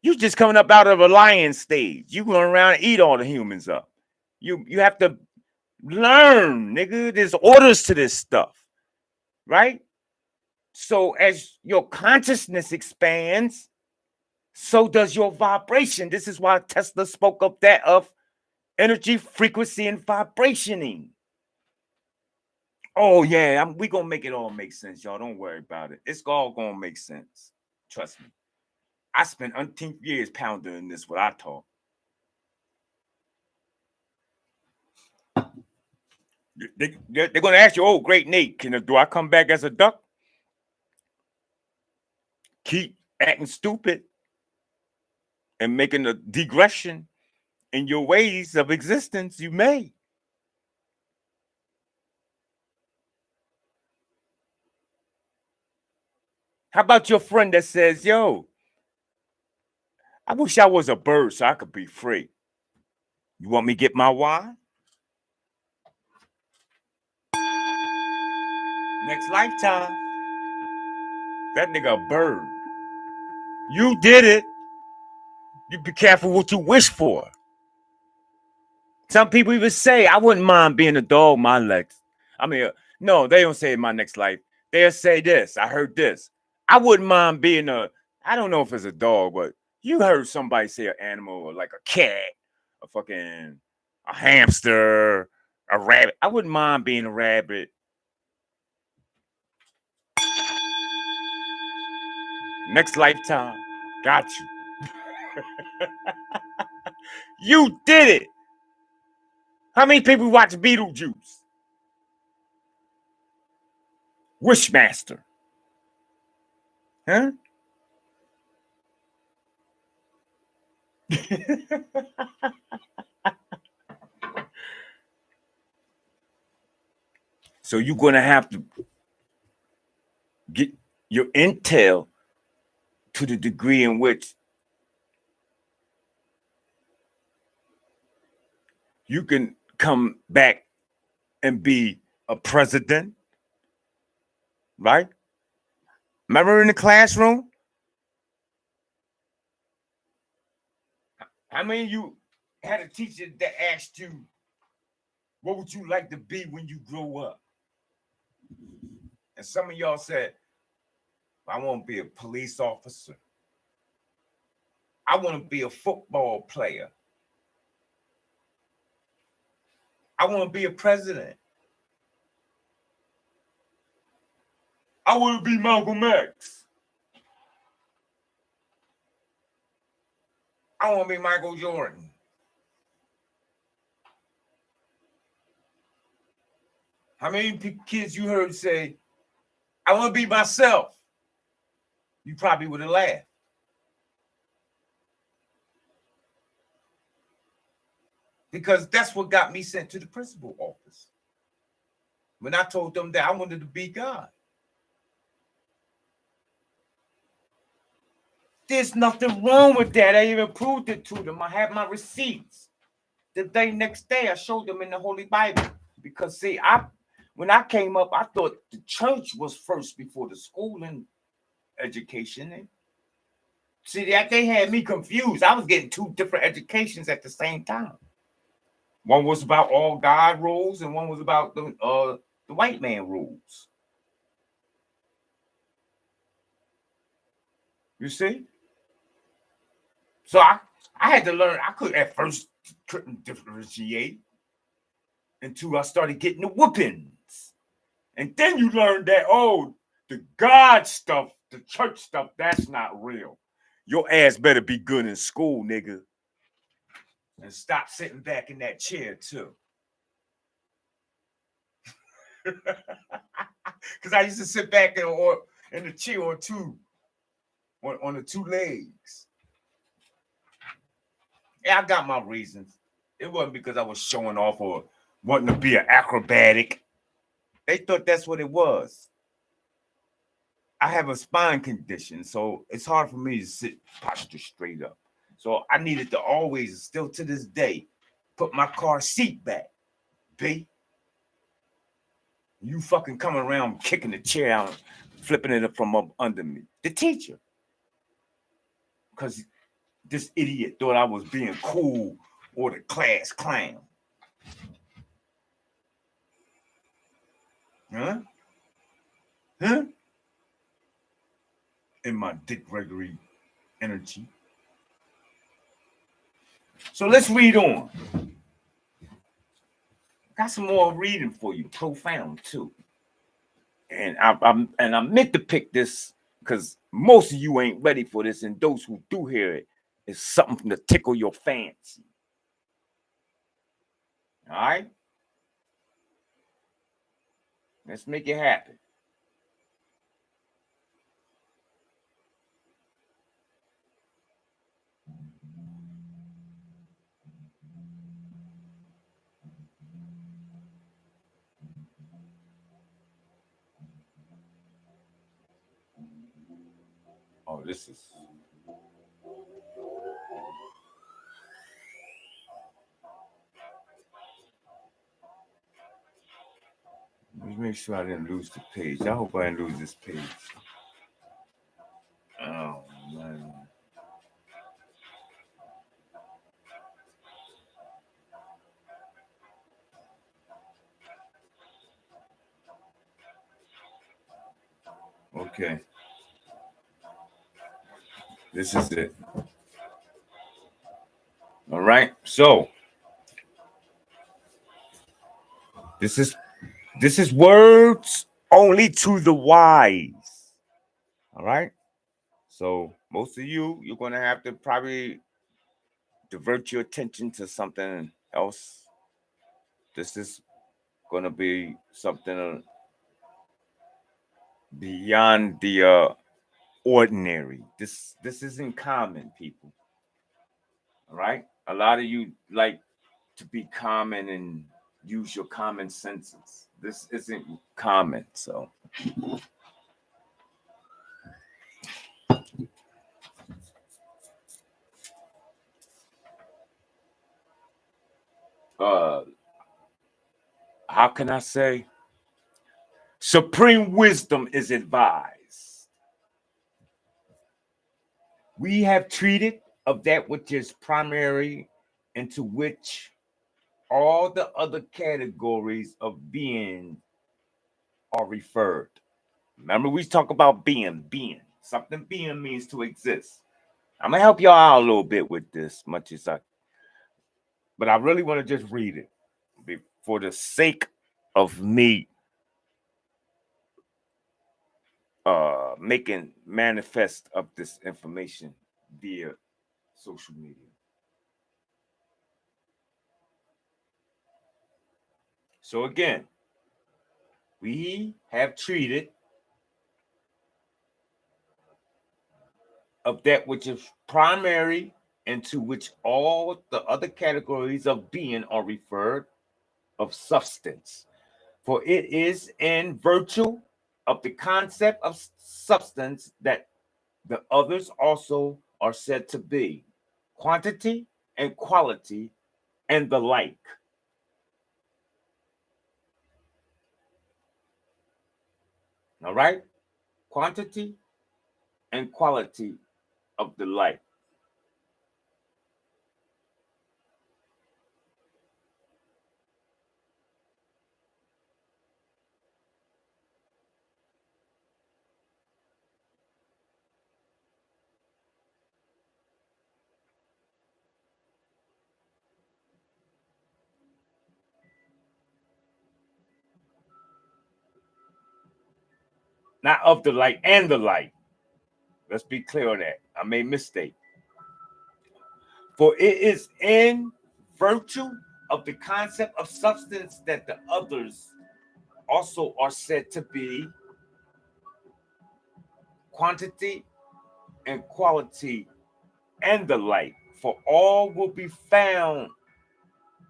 You just coming up out of a lion stage. You going around and eat all the humans up. You have to learn, nigga. There's orders to this stuff, right? So as your consciousness expands, so does your vibration. This is why Tesla spoke of that of energy, frequency, and vibrationing. Oh, yeah, we going to make it all make sense, y'all. Don't worry about it. It's all going to make sense. Trust me. I spent umpteen years pounding this, what I taught. They're going to ask you, oh, great Nate, do I come back as a duck? Keep acting stupid and making a digression in your ways of existence, you may. How about your friend that says, yo, I wish I was a bird so I could be free. You want me to get my wine? Next lifetime. That nigga a bird. You did it. You be careful what you wish for. Some people even say, I wouldn't mind being a dog my next. I mean, no, they don't say my next life. They'll say this. I heard this. I wouldn't mind being I don't know if it's a dog, but you heard somebody say an animal or like a cat, a hamster, a rabbit. I wouldn't mind being a rabbit. Next lifetime. Got you. You did it. How many people watch Beetlejuice? Wishmaster. Huh? So you're going to have to get your intel to the degree in which you can come back and be a president, right? Remember in the classroom? How many of you had a teacher that asked you, what would you like to be when you grow up? And some of y'all said, I want to be a police officer. I want to be a football player. I want to be a president. I want to be Malcolm X. I want to be Michael Jordan. How many kids you heard say, I want to be myself? You probably would have laughed. Because that's what got me sent to the principal office. When I told them that I wanted to be God. There's nothing wrong with that. I even proved it to them. I had my receipts. The next day, I showed them in the Holy Bible. Because see, when I came up, I thought the church was first before the school and education. And see, that they had me confused. I was getting two different educations at the same time. One was about all God rules, and one was about the white man rules. You see? So I had to learn. I couldn't differentiate until I started getting the whoopings. And then you learn that, the God stuff, the church stuff, that's not real. Your ass better be good in school, nigga. And stop sitting back in that chair, too. Because I used to sit back in the chair on the two legs. Yeah, I got my reasons. It wasn't because I was showing off or wanting to be an acrobatic. They thought that's what it was. I have a spine condition, so it's hard for me to sit posture straight up. So I needed to always, still to this day, put my car seat back. B. You fucking coming around kicking the chair out, flipping it up from up under me. The teacher. Because this idiot thought I was being cool or the class clown. Huh? Huh? In my Dick Gregory energy. So let's read on. Got some more reading for you, profound too. And I meant to pick this because most of you ain't ready for this, and those who do hear it, it's something to tickle your fancy. All right? Let's make it happen. Oh, this is... Let me make sure I didn't lose the page. I hope I didn't lose this page. Oh, man. Okay. This is it. All right. So this is words only to the wise. All right. So most of you're gonna have to probably divert your attention to something else. This is gonna be something beyond the ordinary. This isn't common, people. All right. A lot of you like to be common and use your common senses. This isn't common, so. how can I say? Supreme wisdom is advised. We have treated of that which is primary, into which all the other categories of being are referred. Remember, we talk about being. Something being means to exist. I'm gonna help y'all out a little bit with this, much as but I really want to just read it for the sake of me making manifest of this information via social media. So again, we have treated of that which is primary, and to which all the other categories of being are referred, of substance. For it is in virtue of the concept of substance that the others also are said to be quantity and quality and the like. All right? Quantity and quality of the like. Not of the light and the light. Let's be clear on that. I made mistake. For it is in virtue of the concept of substance that the others also are said to be quantity and quality and the like. For all will be found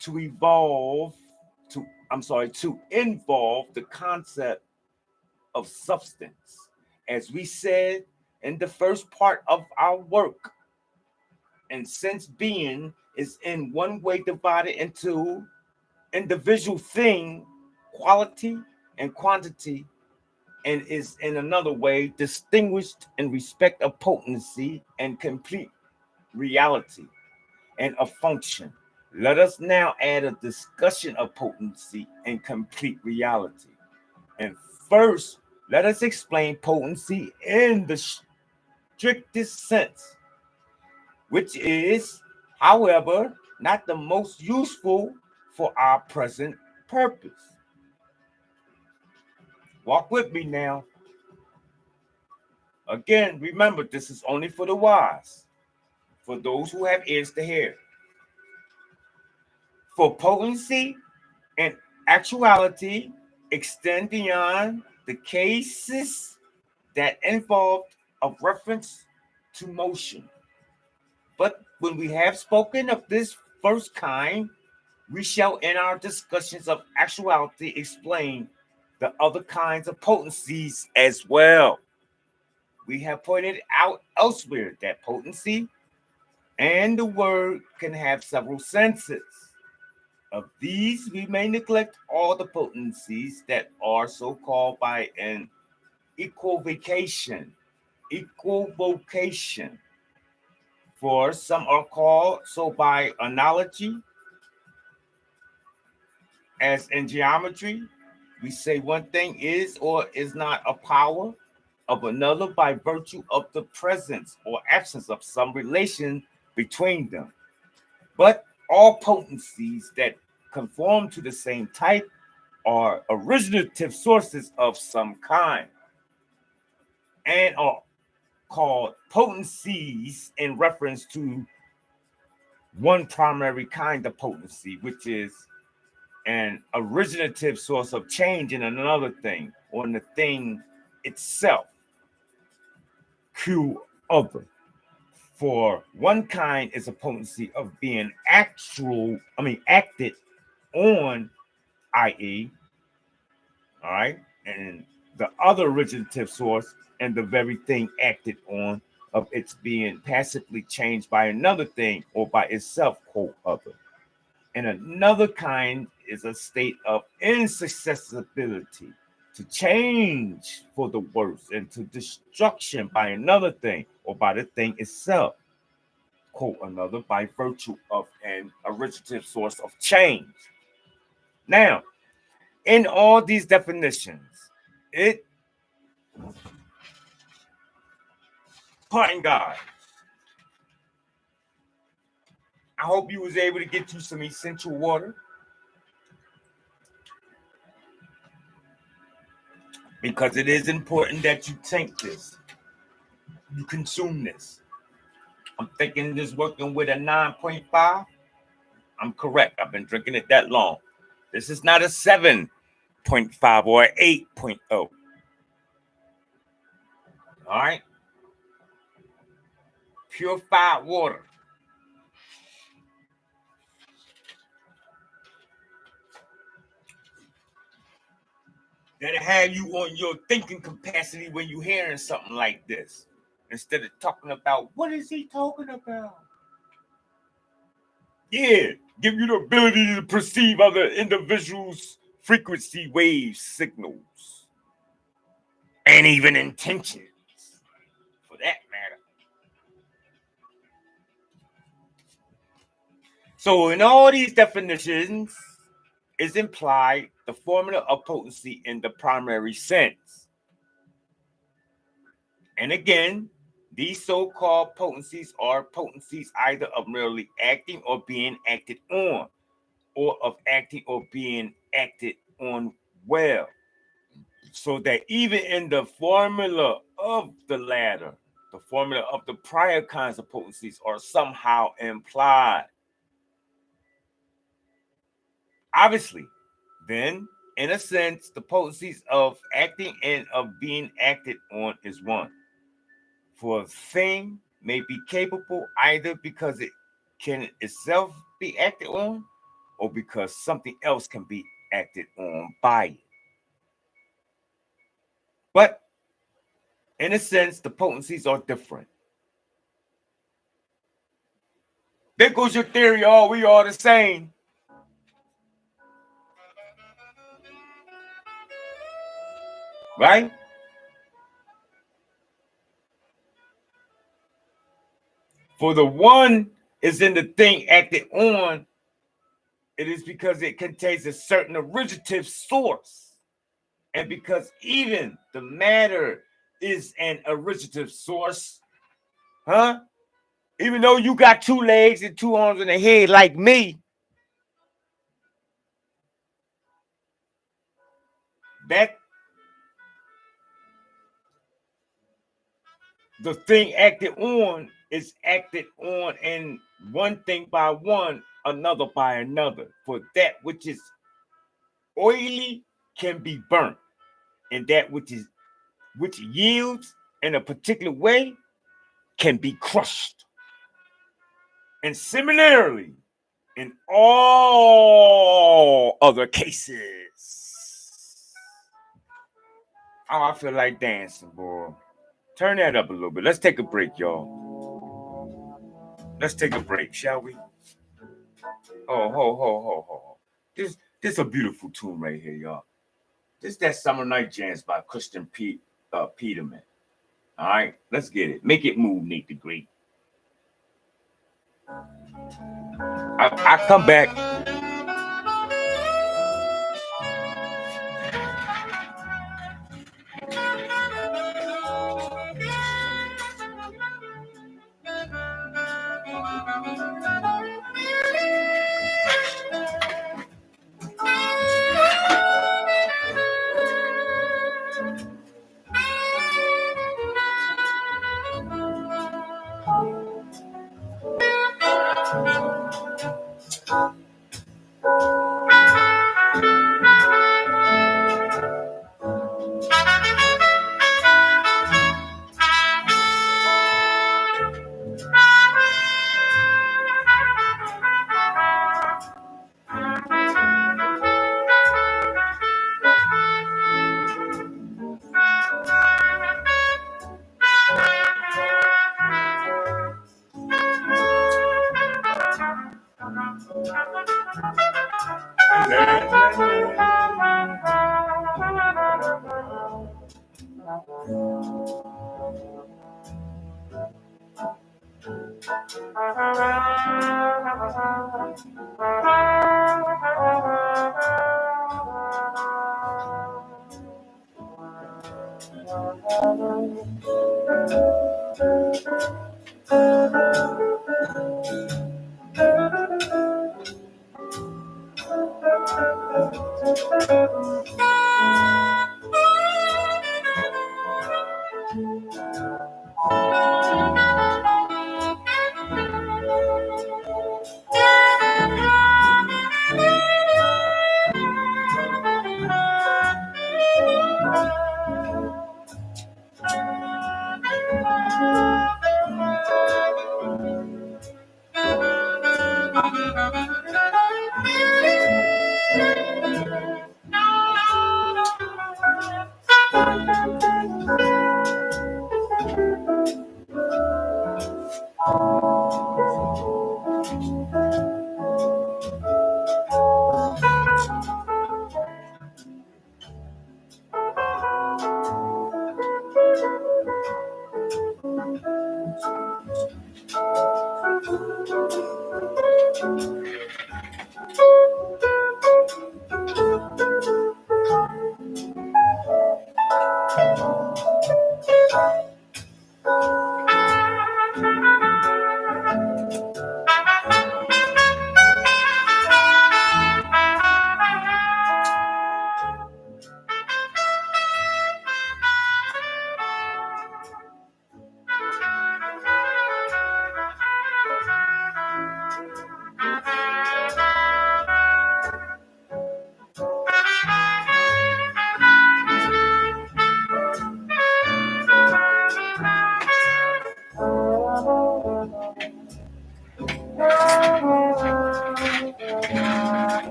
to evolve to involve the concept of substance. As we said in the first part of our work, and since being is in one way divided into individual thing, quality and quantity, and is in another way distinguished in respect of potency and complete reality and a function. Let us now add a discussion of potency and complete reality. And first, let us explain potency in the strictest sense, which is, however, not the most useful for our present purpose. Walk with me now. Again, remember, this is only for the wise, for those who have ears to hear. For potency and actuality extend beyond the cases that involve a reference to motion. But when we have spoken of this first kind, we shall in our discussions of actuality explain the other kinds of potencies as well. We have pointed out elsewhere that potency and the word can have several senses. Of these, we may neglect all the potencies that are so called by an equivocation. Equivocation. For some are called so by analogy, as in geometry, we say one thing is or is not a power of another by virtue of the presence or absence of some relation between them. But all potencies that conform to the same type are originative sources of some kind and are called potencies in reference to one primary kind of potency, which is an originative source of change in another thing or in the thing itself. Q other. For one kind is a potency of being acted on, i.e., all right, and the other originative source and the very thing acted on of its being passively changed by another thing or by itself, quote, other. And another kind is a state of insusceptibility to change for the worse and to destruction by another thing or by the thing itself. Quote another, by virtue of an originative source of change. Now, in all these definitions, it, pardon God, I hope you was able to get you some essential water, because it is important that you take this, you consume this. I'm thinking this working with a 9.5. I'm correct. I've been drinking it that long. This is not a 7.5 or an 8.0. All right. Purified water. That'll have you on your thinking capacity when you're hearing something like this. Instead of talking about, what is he talking about? Yeah, give you the ability to perceive other individuals' frequency wave signals and even intentions, for that matter. So in all these definitions is implied the formula of potency in the primary sense. And again, these so-called potencies are potencies either of merely acting or being acted on, or of acting or being acted on well. So that even in the formula of the latter, the formula of the prior kinds of potencies are somehow implied. Obviously, then, in a sense, the potencies of acting and of being acted on is one. For a thing may be capable either because it can itself be acted on or because something else can be acted on by it. But in a sense, the potencies are different. There goes your theory, all we are the same. Right? For the one is in the thing acted on, it is because it contains a certain originative source. And because even the matter is an originative source, huh? Even though you got 2 legs and 2 arms and a head like me, that the thing acted on is acted on, and one thing by one, another by another. For that which is oily can be burnt, and that which yields in a particular way can be crushed. And similarly, in all other cases. Oh, I feel like dancing, boy. Turn that up a little bit. Let's take a break, y'all. Let's take a break, shall we? Oh, ho. This is a beautiful tune right here, y'all. This is that Summer Night Jams by Christian Peterman. All right, let's get it. Make it move, Nate the Great. I come back.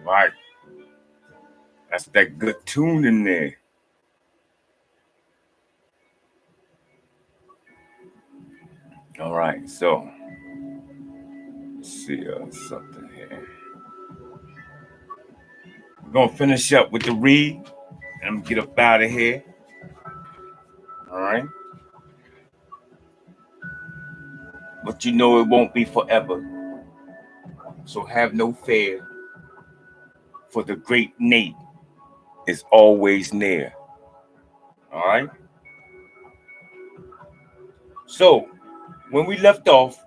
All right. That's that good tune in there. All right. So, let's see something here. We're going to finish up with the read. And I'm going to get up out of here. All right. But you know it won't be forever. So have no fear. For the great Nate is always near. All right. So when we left off,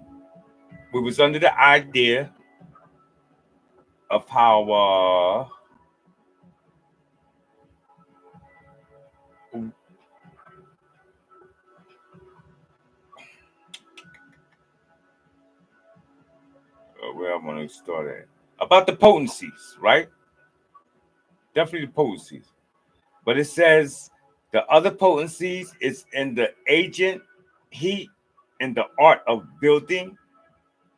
we was under the idea of how where I'm gonna start at about the potencies, right? Definitely the potencies, but it says the other potencies is in the agent, heat, and the art of building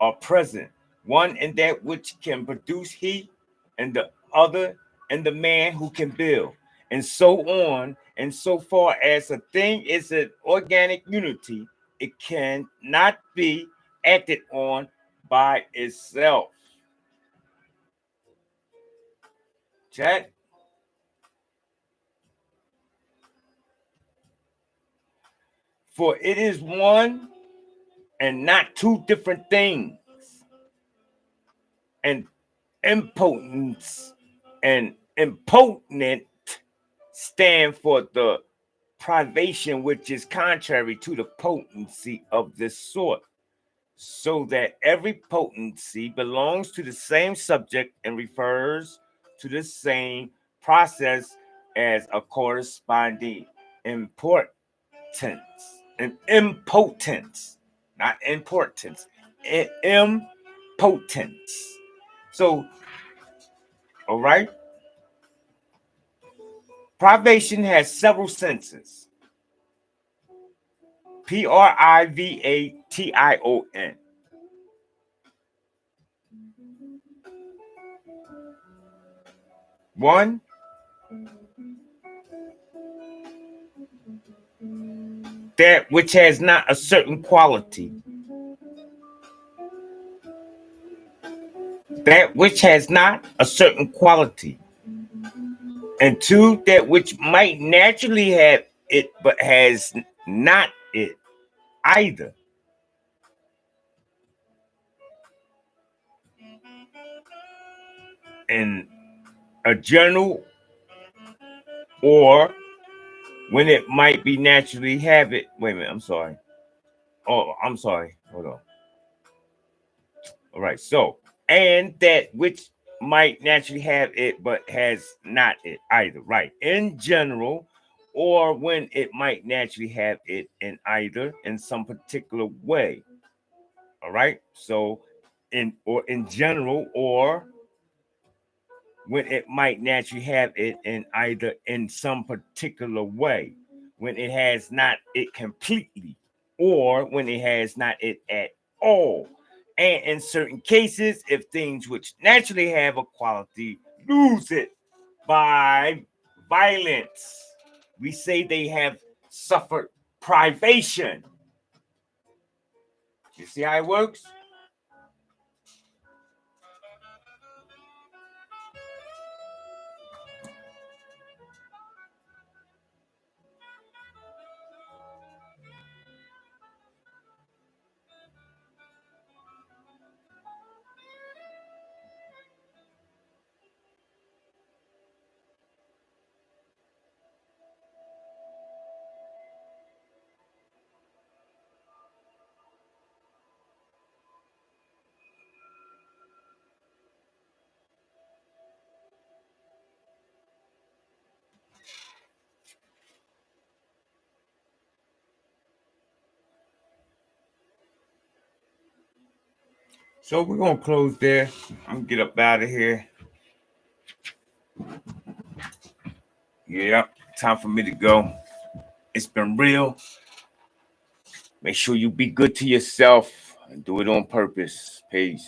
are present. One in that which can produce heat, and the other in the man who can build, and so on. And so far as a thing is an organic unity, it cannot be acted on by itself. Chat. For it is one and not two different things. And impotence and impotent stand for the privation which is contrary to the potency of this sort, so that every potency belongs to the same subject and refers to the same process as a corresponding importance and impotence, not importance, impotence. potence. So, all right, privation has several senses. Privation. One, that which has not a certain quality. That which has not a certain quality. And two, that which might naturally have it but has not it either. In a general, or when it might be naturally have it. Wait a minute, I'm sorry. Oh, I'm sorry. Hold on. All right. So, and that which might naturally have it but has not it either. Right. In general, or when it might naturally have it in either in some particular way. All right. So, in general, or when it might naturally have it in either in some particular way, when it has not it completely, or when it has not it at all. And in certain cases, if things which naturally have a quality lose it by violence, we say they have suffered privation. You see how it works? So we're gonna close there. I'm gonna get up out of here. Yeah, time for me to go. It's been real. Make sure you be good to yourself and do it on purpose. Peace.